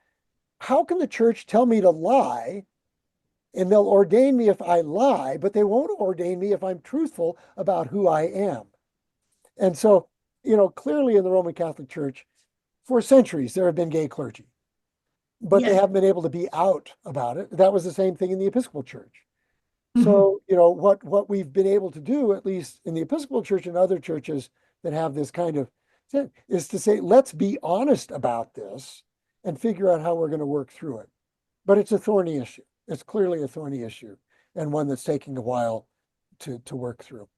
how can the church tell me to lie and they'll ordain me if I lie, but they won't ordain me if I'm truthful about who I am? And so, clearly in the Roman Catholic Church, for centuries, there have been gay clergy, but they Yes. haven't been able to be out about it. That was the same thing in the Episcopal Church. Mhm. So, what we've been able to do, at least in the Episcopal Church and other churches that have this kind of thing, is to say, let's be honest about this and figure out how we're going to work through it. But it's a thorny issue. It's clearly a thorny issue and one that's taking a while to work through.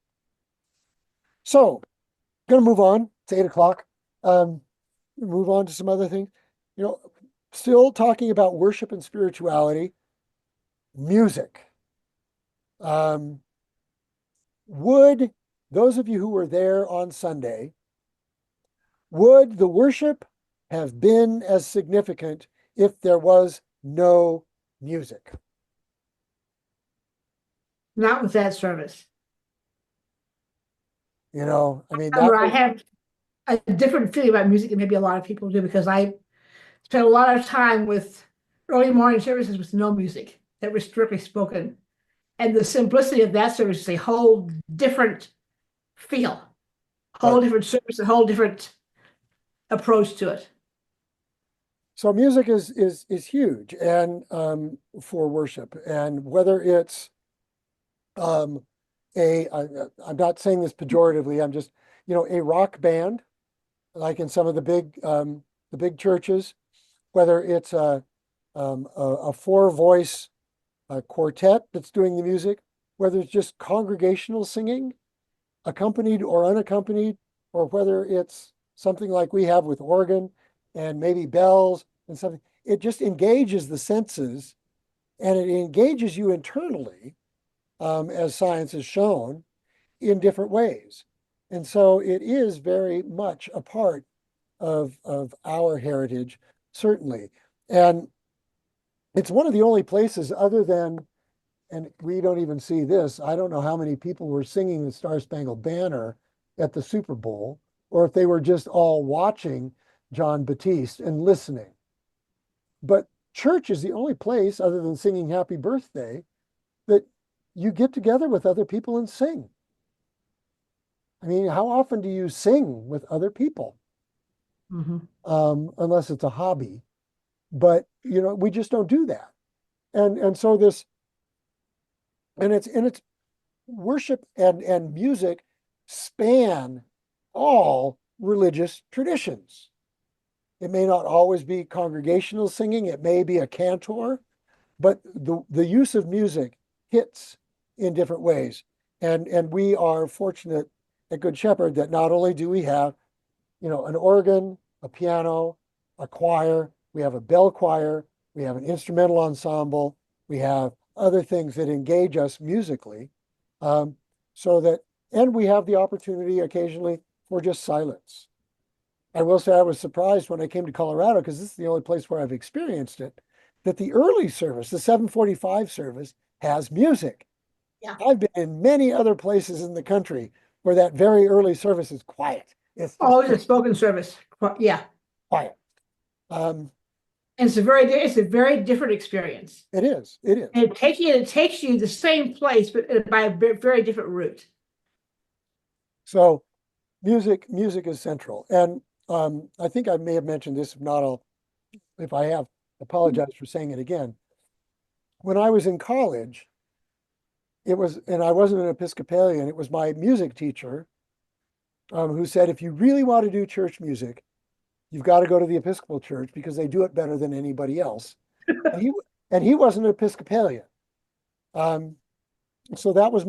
So, going to move on. It's 8 o'clock. Move on to some other things. Still talking about worship and spirituality, music. Would those of you who were there on Sunday, would the worship have been as significant if there was no music? Not with that service. I mean, However, I have a different feeling about music than maybe a lot of people do, because I spent a lot of time with early morning services with no music that was strictly spoken. And the simplicity of that service is a whole different feel, whole different service, a whole different approach to it. So music is huge and for worship, and whether it's I'm not saying this pejoratively, I'm just a rock band, like in some of the big churches, whether it's a four-voice quartet that's doing the music, whether it's just congregational singing, accompanied or unaccompanied, or whether it's something like we have with organ and maybe bells and something. It just engages the senses and it engages you internally, as science has shown, in different ways. And so it is very much a part of our heritage, certainly. And it's one of the only places other than, and we don't even see this, I don't know how many people were singing the Star Spangled Banner at the Super Bowl, or if they were just all watching John Batiste and listening. But church is the only place, other than singing Happy Birthday, that you get together with other people and sing. I mean, how often do you sing with other people? Unless it's a hobby. But we just don't do that. And so it's worship and music span all religious traditions. It may not always be congregational singing, it may be a cantor, but the use of music hits in different ways. And we are fortunate at Good Shepherd that not only do we have, an organ, a piano, a choir, we have a bell choir, we have an instrumental ensemble, we have other things that engage us musically, and we have the opportunity occasionally for just silence. I will say I was surprised when I came to Colorado, because this is the only place where I've experienced it, that the early service, the 7:45 service, has music. Yeah. I've been in many other places in the country where that very early service is quiet. It's Always a spoken service. Yeah. quiet. And it's a very different experience. It is. And it takes you the same place, but by a very different route. So music is central. And I think I may have mentioned this. If not, if I have, apologize for saying it again. When I was in college, and I wasn't an Episcopalian, it was my music teacher who said, if you really want to do church music, you've got to go to the Episcopal Church because they do it better than anybody else. and he wasn't an Episcopalian. So that was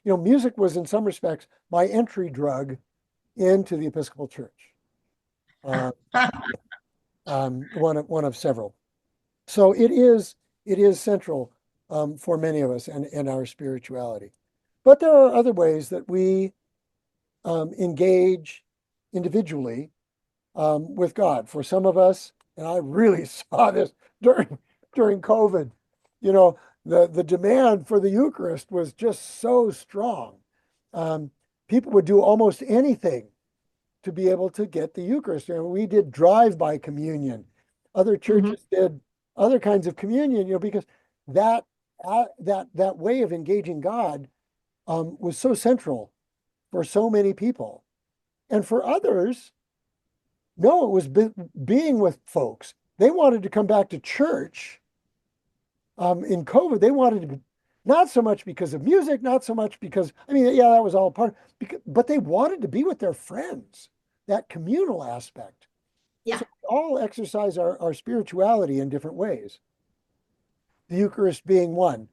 music was in some respects my entry drug into the Episcopal Church. One of several. So it is central for many of us and our spirituality. But there are other ways that we engage individually with God. For some of us, and I really saw this during COVID. You know, the demand for the Eucharist was just so strong. People would do almost anything to be able to get the Eucharist. And we did drive-by communion. Other churches did other kinds of communion, you know, because that that way of engaging God was so central for so many people. And for others, no, it was being with folks. They wanted to come back to church. In COVID, they wanted to, not so much because of music, not so much because, I mean, yeah, that was all part, but they wanted to be with their friends, that communal aspect. Yeah. So we all exercise our spirituality in different ways. The Eucharist being one.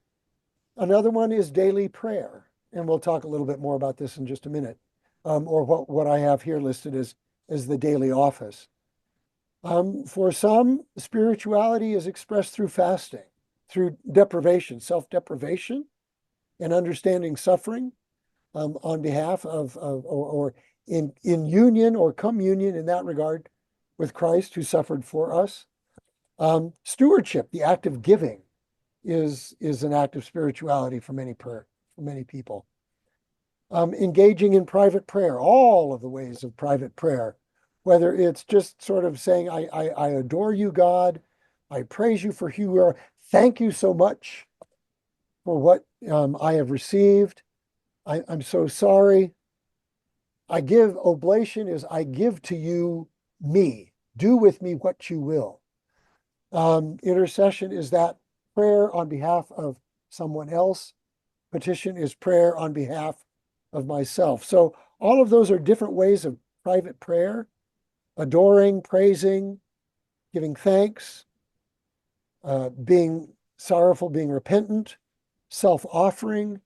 Another one is daily prayer. And we'll talk a little bit more about this in just a minute. Or what I have here listed as the daily office. For some, spirituality is expressed through fasting, through deprivation, self-deprivation, and understanding suffering on behalf of or in union or communion in that regard with Christ who suffered for us. Stewardship, the act of giving, is an act of spirituality for many people. Engaging in private prayer, all of the ways of private prayer, whether it's just sort of saying, I adore you, God, I praise you for who you are, thank you so much for what I have received, I'm so sorry. I give, oblation is I give to you me, do with me what you will. Intercession is that prayer on behalf of someone else. Petition is prayer on behalf of myself. So all of those are different ways of private prayer, adoring, praising, giving thanks, being sorrowful, being repentant, self-offering,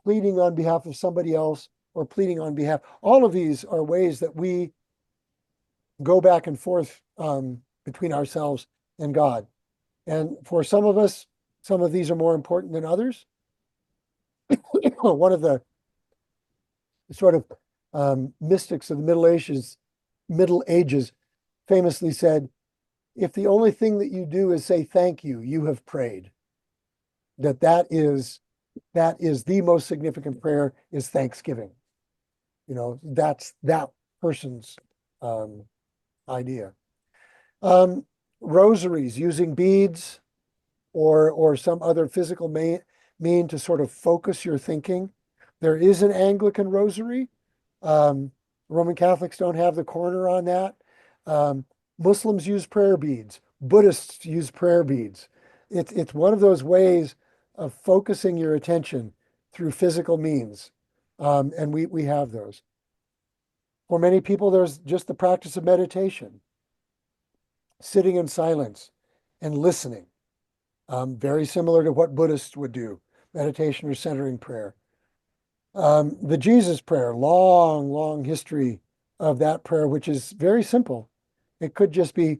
pleading on behalf of somebody else, or pleading on behalf. All of these are ways that we go back and forth between ourselves and God. And for some of us, some of these are more important than others. One of the sort of mystics of the Middle Ages famously said, if the only thing that you do is say thank you, you have prayed. That is the most significant prayer is thanksgiving. You know, that's that person's idea. Rosaries, using beads or some other physical mean to sort of focus your thinking. There is an Anglican rosary. Roman Catholics don't have the corner on that. Muslims use prayer beads. Buddhists use prayer beads. It's one of those ways of focusing your attention through physical means. And we have those. For many people, there's just the practice of meditation, sitting in silence and listening. Very similar to what Buddhists would do, meditation or centering prayer. The Jesus prayer, long history of that prayer, which is very simple. It could just be,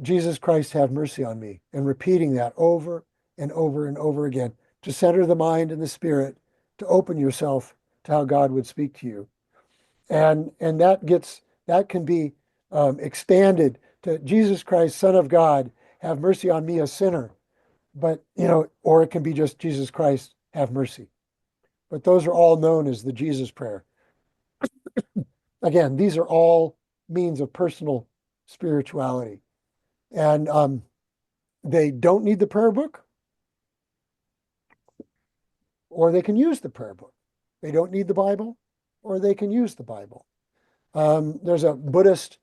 Jesus Christ, have mercy on me, and repeating that over and over and over again to center the mind and the spirit, to open yourself to how God would speak to you. And that can be expanded to Jesus Christ, Son of God, have mercy on me, a sinner. But, you know, or it can be just Jesus Christ, have mercy. But those are all known as the Jesus prayer. Again, these are all means of personal spirituality. And they don't need the prayer book, or they can use the prayer book. They don't need the Bible, or they can use the Bible. There's a Buddhist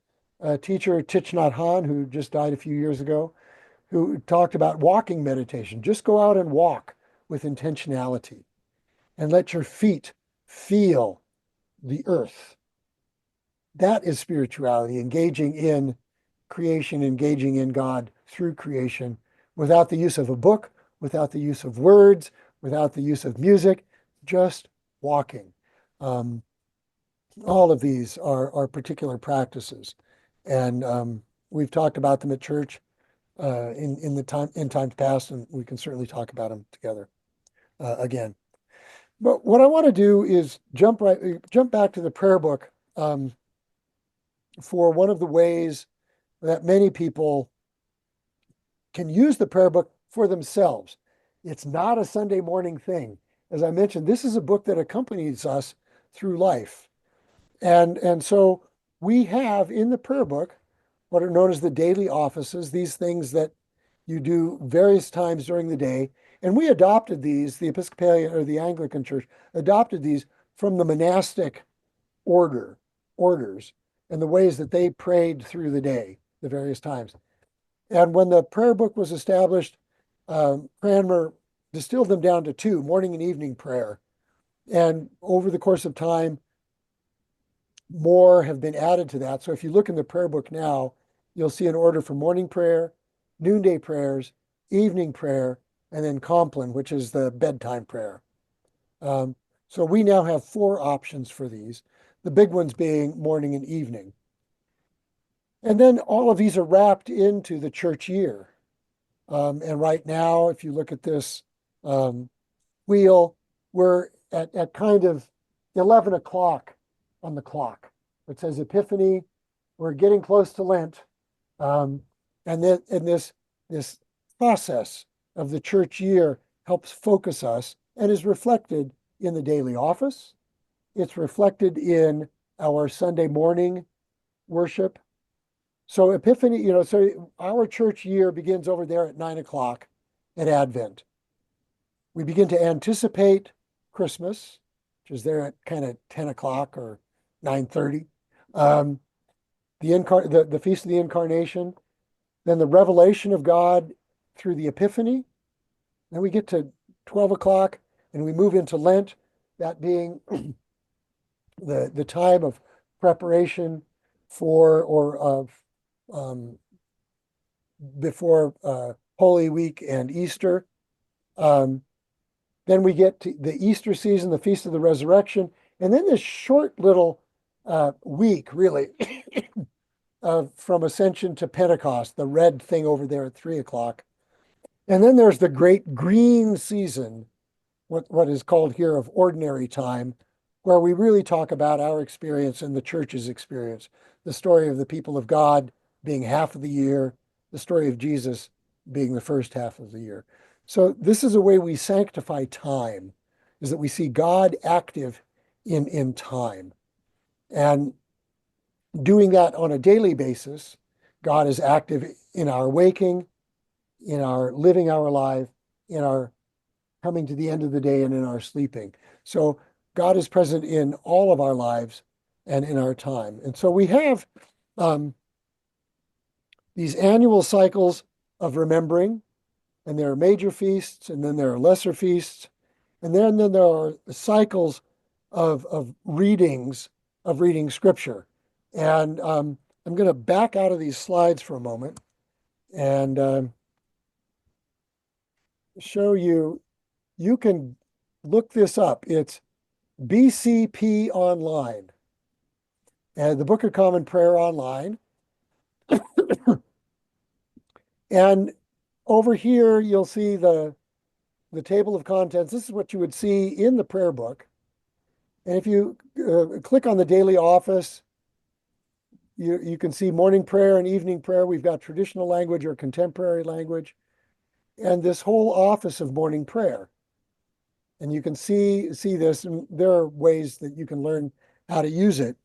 teacher, Thich Nhat Hanh, who just died a few years ago, who talked about walking meditation. Just go out and walk with intentionality and let your feet feel the earth. That is spirituality, engaging in creation, engaging in God through creation, without the use of a book, without the use of words, without the use of music, just walking. All of these are particular practices, and we've talked about them at church in times past, and we can certainly talk about them together again. But what I want to do is jump back to the prayer book for one of the ways that many people can use the prayer book for themselves. It's not a Sunday morning thing. As I mentioned, this is a book that accompanies us through life. And so we have in the prayer book what are known as the daily offices, these things that you do various times during the day. And we adopted these, the Episcopalian or the Anglican Church adopted these from the monastic orders and the ways that they prayed through the day, the various times. And when the prayer book was established, Cranmer distilled them down to two, morning and evening prayer. And over the course of time, more have been added to that. So if you look in the prayer book now, you'll see an order for morning prayer, noonday prayers, evening prayer, and then Compline, which is the bedtime prayer. So we now have 4 options for these, the big ones being morning and evening. And then all of these are wrapped into the church year. And right now, if you look at this wheel, we're at kind of 11 o'clock on the clock. It says Epiphany. We're getting close to Lent. And then and this process of the church year helps focus us and is reflected in the daily office. It's reflected in our Sunday morning worship. So Epiphany, so our church year begins over there at 9 o'clock at Advent. We begin to anticipate Christmas, which is there at kind of 10 o'clock or 9:30. The Feast of the Incarnation, then the revelation of God through the Epiphany. Then we get to 12 o'clock and we move into Lent, that being the time of preparation for or of before Holy Week and Easter. Then we get to the Easter season, the Feast of the Resurrection, and then this short little week, really, from Ascension to Pentecost, the red thing over there at 3 o'clock. And then there's the great green season, what is called here of ordinary time, where we really talk about our experience and the church's experience, the story of the people of God being half of the year, the story of Jesus being the first half of the year. So this is a way we sanctify time, is that we see God active in time. And doing that on a daily basis, God is active in our waking, in our living our life, in our coming to the end of the day, and in our sleeping. So God is present in all of our lives and in our time. And so we have these annual cycles of remembering, and there are major feasts, and then there are lesser feasts, and then there are cycles of readings, of reading scripture. And I'm going to back out of these slides for a moment and show you. You can look this up. It's BCP Online, and the Book of Common Prayer Online. And over here, you'll see the table of contents. This is what you would see in the prayer book. And if you click on the daily office, you can see morning prayer and evening prayer. We've got traditional language or contemporary language, and this whole office of morning prayer. And you can see this, and there are ways that you can learn how to use it.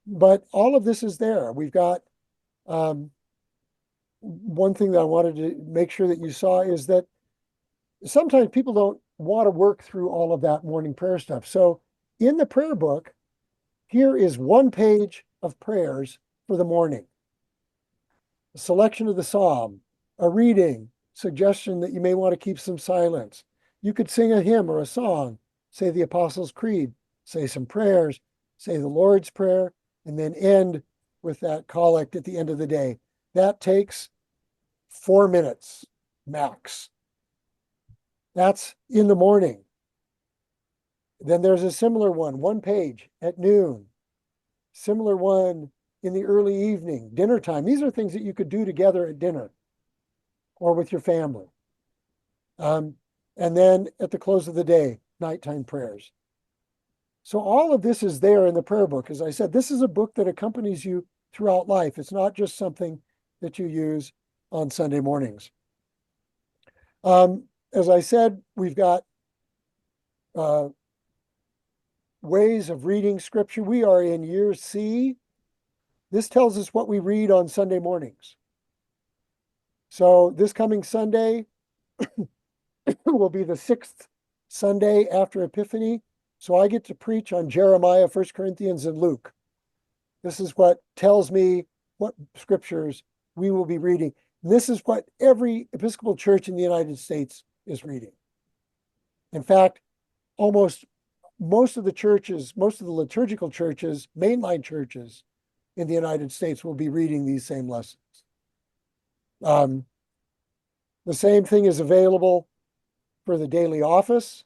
But all of this is there. We've got one thing that I wanted to make sure that you saw is that sometimes people don't want to work through all of that morning prayer stuff. So in the prayer book, here is 1 page of prayers for the morning. A selection of the psalm, a reading, suggestion that you may want to keep some silence. You could sing a hymn or a song, say the Apostles' Creed, say some prayers, say the Lord's Prayer, and then end with that collect at the end of the day. That takes 4 minutes max. That's in the morning. Then there's a similar one, 1 page at noon. Similar one in the early evening, dinner time. These are things that you could do together at dinner or with your family. And then at the close of the day, nighttime prayers. So all of this is there in the prayer book. As I said, this is a book that accompanies you throughout life. It's not just something that you use on Sunday mornings. As I said, we've got ways of reading scripture. We are in year C. This tells us what we read on Sunday mornings. So this coming Sunday will be the 6th Sunday after Epiphany. So I get to preach on Jeremiah, 1 Corinthians, and Luke. This is what tells me what scriptures we will be reading. This is what every Episcopal church in the United States is reading. In fact, most of the churches, most of the liturgical churches, mainline churches in the United States will be reading these same lessons. The same thing is available for the daily office.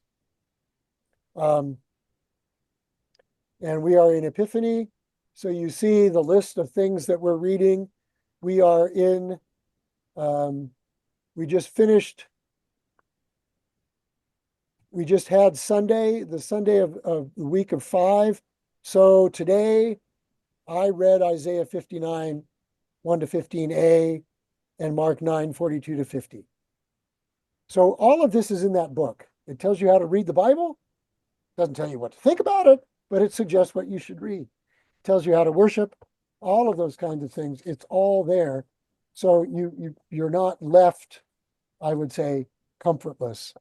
And we are in Epiphany. So you see the list of things that we're reading. We are in, we just had Sunday, the Sunday of the week of 5. So today I read Isaiah 59, 1 to 15a, and Mark 9, 42 to 50. So all of this is in that book. It tells you how to read the Bible. Doesn't tell you what to think about it, but it suggests what you should read. It tells you how to worship, all of those kinds of things. It's all there. So you're not left, I would say, comfortless.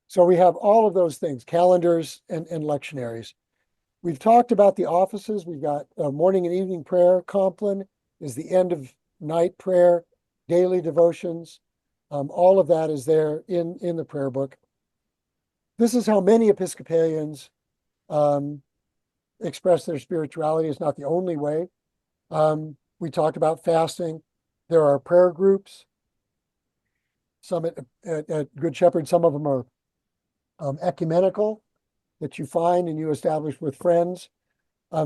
So we have all of those things, calendars and lectionaries. We've talked about the offices. We've got morning and evening prayer. Compline is the end of night prayer, daily devotions. All of that is there in the prayer book. This is how many Episcopalians express their spirituality. It's not the only way. We talked about fasting. There are prayer groups. Some at Good Shepherd, some of them are ecumenical, that you find and you establish with friends.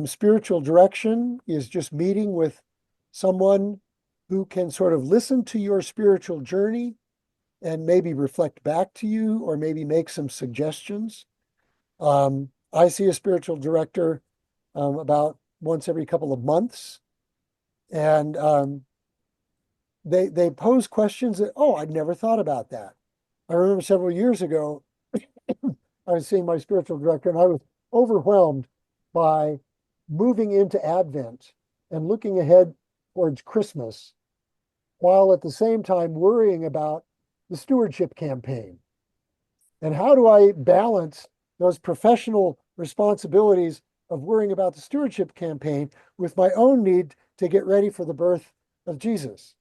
Spiritual direction is just meeting with someone who can sort of listen to your spiritual journey and maybe reflect back to you or maybe make some suggestions. I see a spiritual director about once every couple of months, and they pose questions that, oh, I'd never thought about that. I remember several years ago, I was seeing my spiritual director, and I was overwhelmed by moving into Advent and looking ahead towards Christmas, while at the same time worrying about the stewardship campaign. And how do I balance those professional responsibilities of worrying about the stewardship campaign with my own need to get ready for the birth of Jesus?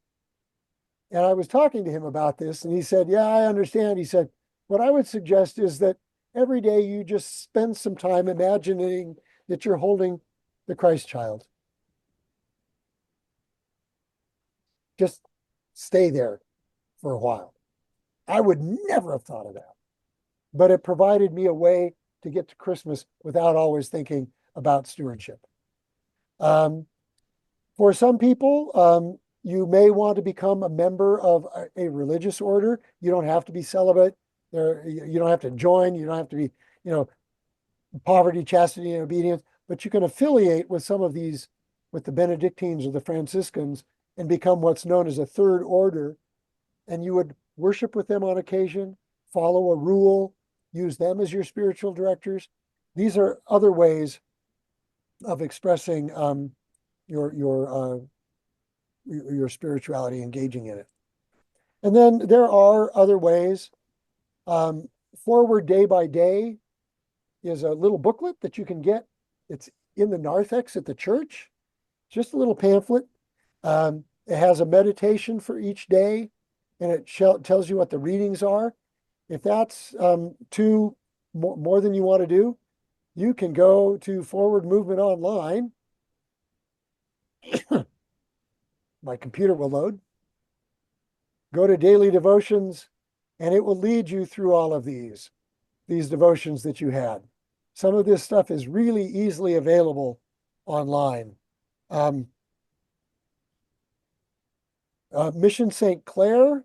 And I was talking to him about this, and he said, yeah, I understand. He said, what I would suggest is that every day you just spend some time imagining that you're holding the Christ child. Just stay there for a while. I would never have thought of that, but it provided me a way to get to Christmas without always thinking about stewardship. For some people, you may want to become a member of a religious order. You don't have to be celibate. You don't have to join. You don't have to be, poverty, chastity, and obedience. But you can affiliate with some of these, with the Benedictines or the Franciscans, and become what's known as a third order. And you would worship with them on occasion, follow a rule, use them as your spiritual directors. These are other ways of expressing your spirituality, engaging in it. And then there are other ways. Forward Day by Day is a little booklet that you can get. It's in the narthex at the church, just a little pamphlet. It has a meditation for each day, and it tells you what the readings are. If that's more than you want to do, you can go to Forward Movement Online. My computer will load. Go to Daily Devotions, and it will lead you through all of these devotions that you had. Some of this stuff is really easily available online. Mission St. Clair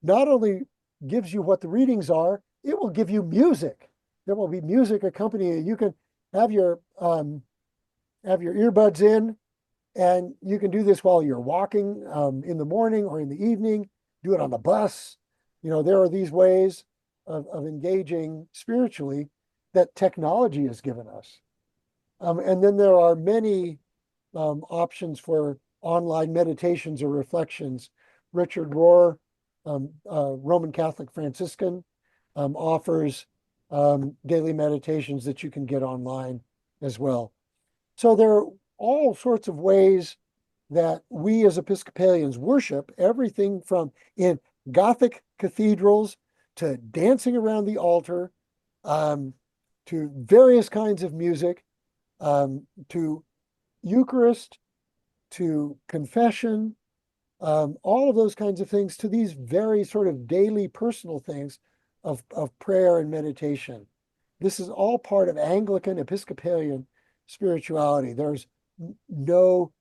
not only gives you what the readings are, it will give you music. There will be music accompanying it. You can have your earbuds in And you can do this while you're walking in the morning or in the evening, do it on the bus. There are these ways of engaging spiritually that technology has given us. And then there are many options for online meditations or reflections. Richard Rohr, Roman Catholic Franciscan, offers daily meditations that you can get online as well. So there are all sorts of ways that we as Episcopalians worship, everything from in Gothic cathedrals to dancing around the altar, to various kinds of music, to Eucharist, to confession, all of those kinds of things, to these very sort of daily personal things of prayer and meditation. This is all part of Anglican Episcopalian spirituality. There's no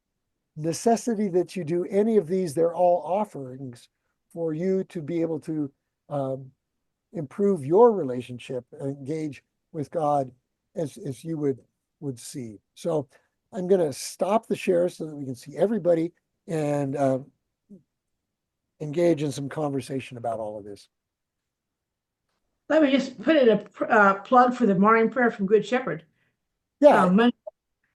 necessity that you do any of these. They're all offerings for you to be able to improve your relationship, engage with God as you would see. So I'm going to stop the share so that we can see everybody and engage in some conversation about all of this. Let me just put in a plug for the morning prayer from Good Shepherd. Yeah.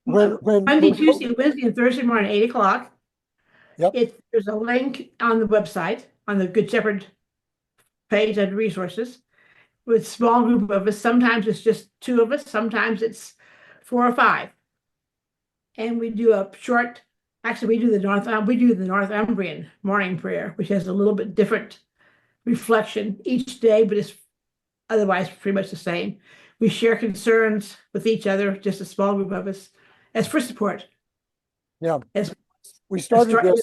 Monday, Tuesday, Wednesday, and Thursday morning, 8 o'clock. Yep. There's a link on the website, on the Good Shepherd page under resources, with a small group of us. Sometimes it's just 2 of us, sometimes it's 4 or 5. And we do a short, actually we do the Northumbrian morning prayer, which has a little bit different reflection each day, but it's otherwise pretty much the same. We share concerns with each other, just a small group of us, as for support. Yeah. We started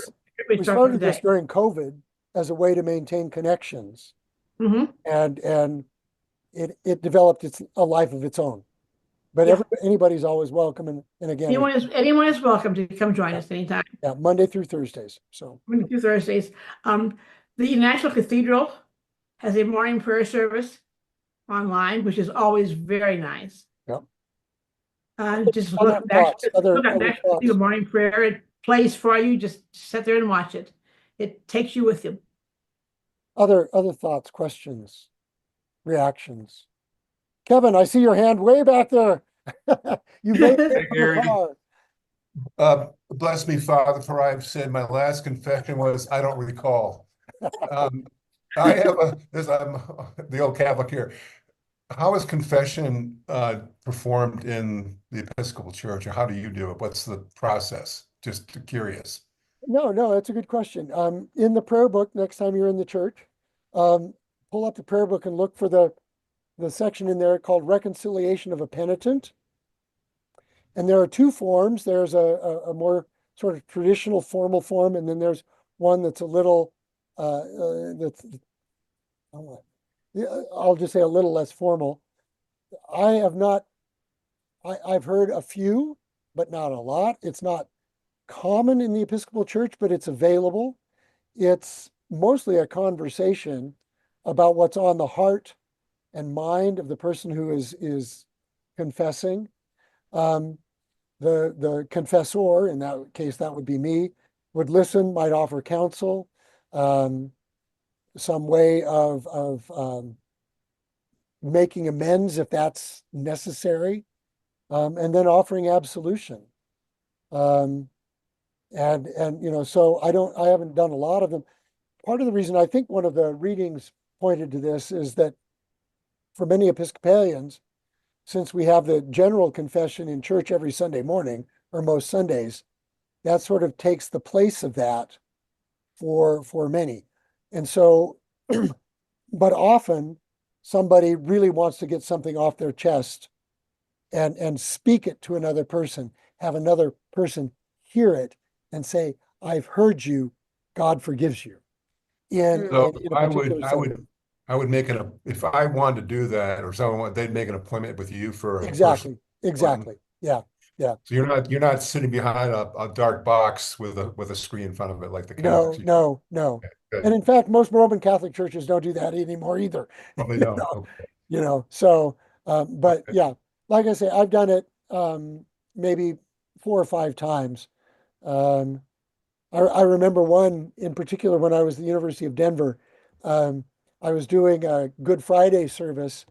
this during COVID as a way to maintain connections. Mm-hmm. And it developed a life of its own. But anybody's always welcome. And again, anyone is welcome to come join us anytime. Yeah, Monday through Thursdays. So Monday through Thursdays. The National Cathedral has a morning prayer service online, which is always very nice. Yep. Just look at National Cathedral morning prayer. It plays for you. Just sit there and watch it. It takes you with you. Other thoughts, questions, reactions? Kevin, I see your hand way back there. You made it from the car. Bless me, Father, for I have said my last confession was I don't recall. I have I'm the old Catholic here. How is confession performed in the Episcopal Church, or how do you do it? What's the process? Just curious. No, that's a good question. In the prayer book, next time you're in the church, pull up the prayer book and look for the section in there called Reconciliation of a Penitent. And there are 2 forms. There's a more sort of traditional formal form, and then there's one that's a little, I'll just say a little less formal. I've heard a few, but not a lot. It's not common in the Episcopal Church, but it's available. It's mostly a conversation about what's on the heart and mind of the person who is confessing. The confessor, in that case, that would be me, would listen, might offer counsel, some way of making amends if that's necessary, and then offering absolution. And so I haven't done a lot of them. Part of the reason I think one of the readings pointed to this is that for many Episcopalians, since we have the general confession in church every Sunday morning, or most Sundays, that sort of takes the place of that for many. And so, but often somebody really wants to get something off their chest and speak it to another person, have another person hear it and say, I've heard you, God forgives you. I would make it if I wanted to do that, or someone they'd make an appointment with you for exactly. Yeah. So you're not sitting behind a dark box with a screen in front of it like the Catholics. No. Okay, And in fact, most Roman Catholic churches don't do that anymore either. Probably don't. Okay. So but okay. Yeah, like I say, I've done it maybe 4 or 5 times. Um, I remember one in particular when I was at the University of Denver. Um, I was doing a Good Friday service,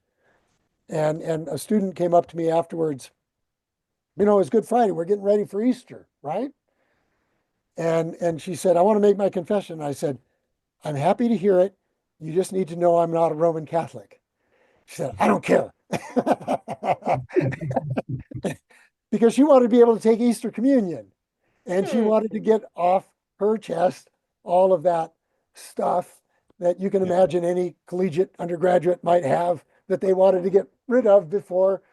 and a student came up to me afterwards. It's Good Friday. We're getting ready for Easter, right? And she said, I want to make my confession. I said, I'm happy to hear it. You just need to know I'm not a Roman Catholic. She said, I don't care. Because she wanted to be able to take Easter communion. And she wanted to get off her chest all of that stuff that you can imagine any collegiate undergraduate might have that they wanted to get rid of before,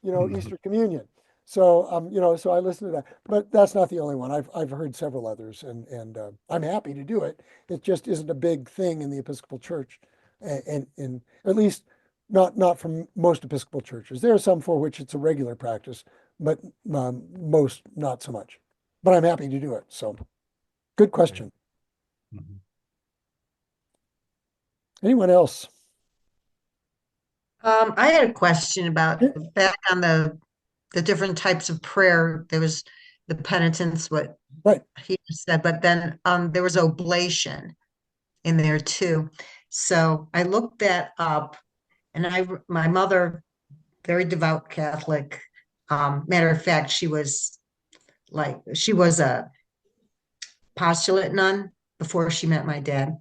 Easter communion. So, so I listened to that, but that's not the only one. I've heard several others, and I'm happy to do it. It just isn't a big thing in the Episcopal Church, and at least not from most Episcopal churches. There are some for which it's a regular practice, but most not so much. But I'm happy to do it. So, good question. Anyone else? I had a question about back on the different types of prayer. There was the penitence, what Right. he said, but then there was oblation in there too. So I looked that up, and my mother, very devout Catholic. Matter of fact, she was a postulate nun before she met my dad.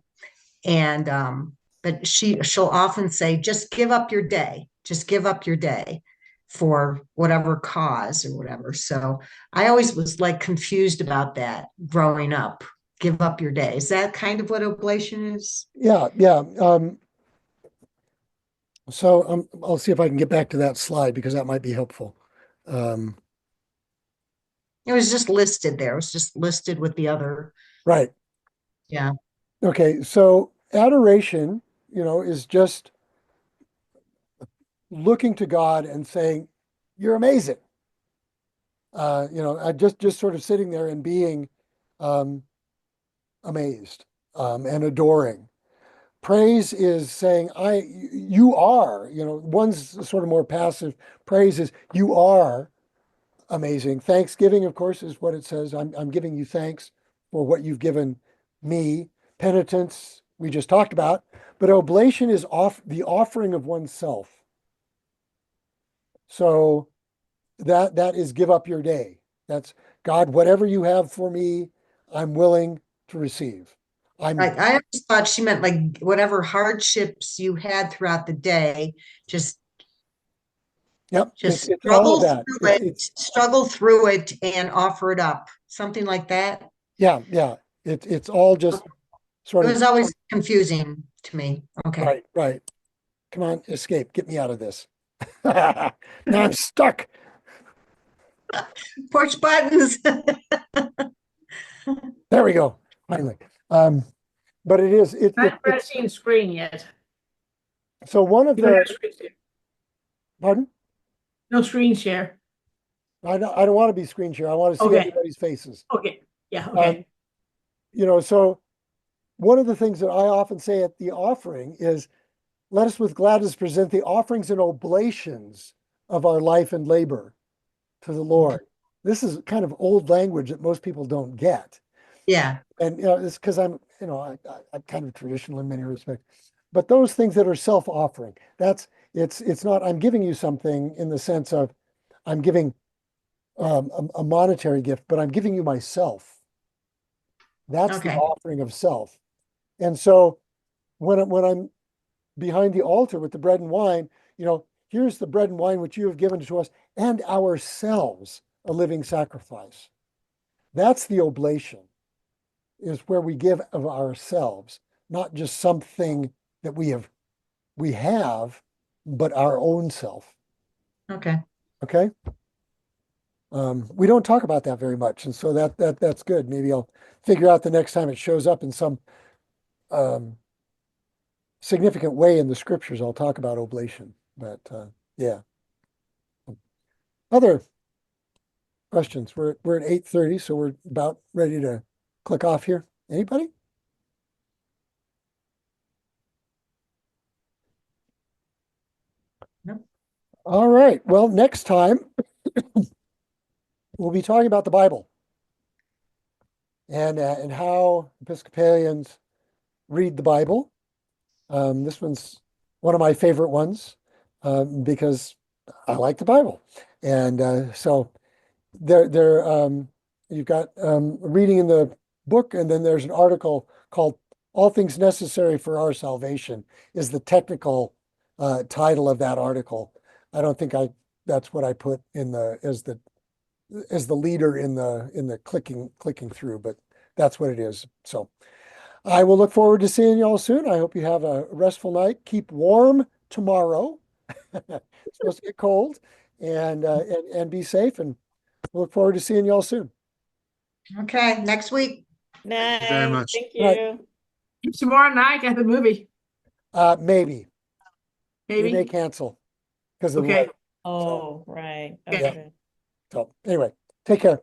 And but she'll often say, just give up your day, just give up your day for whatever cause or whatever. So I always was like confused about that growing up. Give up your day. Is that kind of what oblation is? Yeah. So I'll see if I can get back to that slide because that might be helpful. Um, It was just listed there. It was just listed with the other. right. Yeah. Okay. So adoration, is just looking to God and saying, "You're amazing." I just sort of sitting there and being um, amazed and adoring. Praise is saying, you are, one's sort of more passive. Praise is you are amazing. Thanksgiving, of course, is what it says. I'm giving you thanks for what you've given me. Penitence, we just talked about, but oblation is the offering of oneself. So that is give up your day. That's God, whatever you have for me, I'm willing to receive. Right. I always thought she meant like whatever hardships you had throughout the day, just Yep, just it's all of that. struggle through it and offer it up. Something like that. Yeah. It's all just sort It of was always confusing to me. Okay. right. Come on, escape. Get me out of this. Now I'm stuck. Push buttons. There we go. Finally. But it is Not pressing screen yet. so one of You don't have the screen share. pardon? No screen share. I don't want to be screen share. I want to see Okay. everybody's faces. Okay. Yeah. Okay. So one of the things that I often say at the offering is, let us with gladness present the offerings and oblations of our life and labor to the Lord. This is kind of old language that most people don't get. Yeah. And it's because I'm kind of traditional in many respects. But those things that are self-offering, it's not, I'm giving you something in the sense of I'm giving a monetary gift, but I'm giving you myself. That's the Okay. offering of self. And so when I'm behind the altar with the bread and wine, here's the bread and wine which you have given to us, and ourselves a living sacrifice. That's the oblation, is where we give of ourselves, not just something that we have, but our own self. Okay. Okay. We don't talk about that very much, and so that's good. Maybe I'll figure out the next time it shows up in some significant way in the scriptures. I'll talk about oblation. But yeah. Other questions? We're at 8:30, so we're about ready to click off here. Anybody? No. All right. Well, next time we'll be talking about the Bible. and how Episcopalians read the Bible. This one's one of my favorite ones because I like the Bible, and so you've got reading in the book, and then there's an article called "All Things Necessary for Our Salvation" is the technical title of that article. I don't think that's what I put in the as the leader in the clicking through, but that's what it is. So I will look forward to seeing you all soon. I hope you have a restful night. Keep warm tomorrow. It's supposed to get cold, and be safe. And we'll look forward to seeing you all soon. Okay, next week. Night. very much. Thank Right. you. Tomorrow night at the movie, Maybe we may maybe. cancel because of the Okay. weather. Oh, right. Yeah. Okay. So anyway, take care.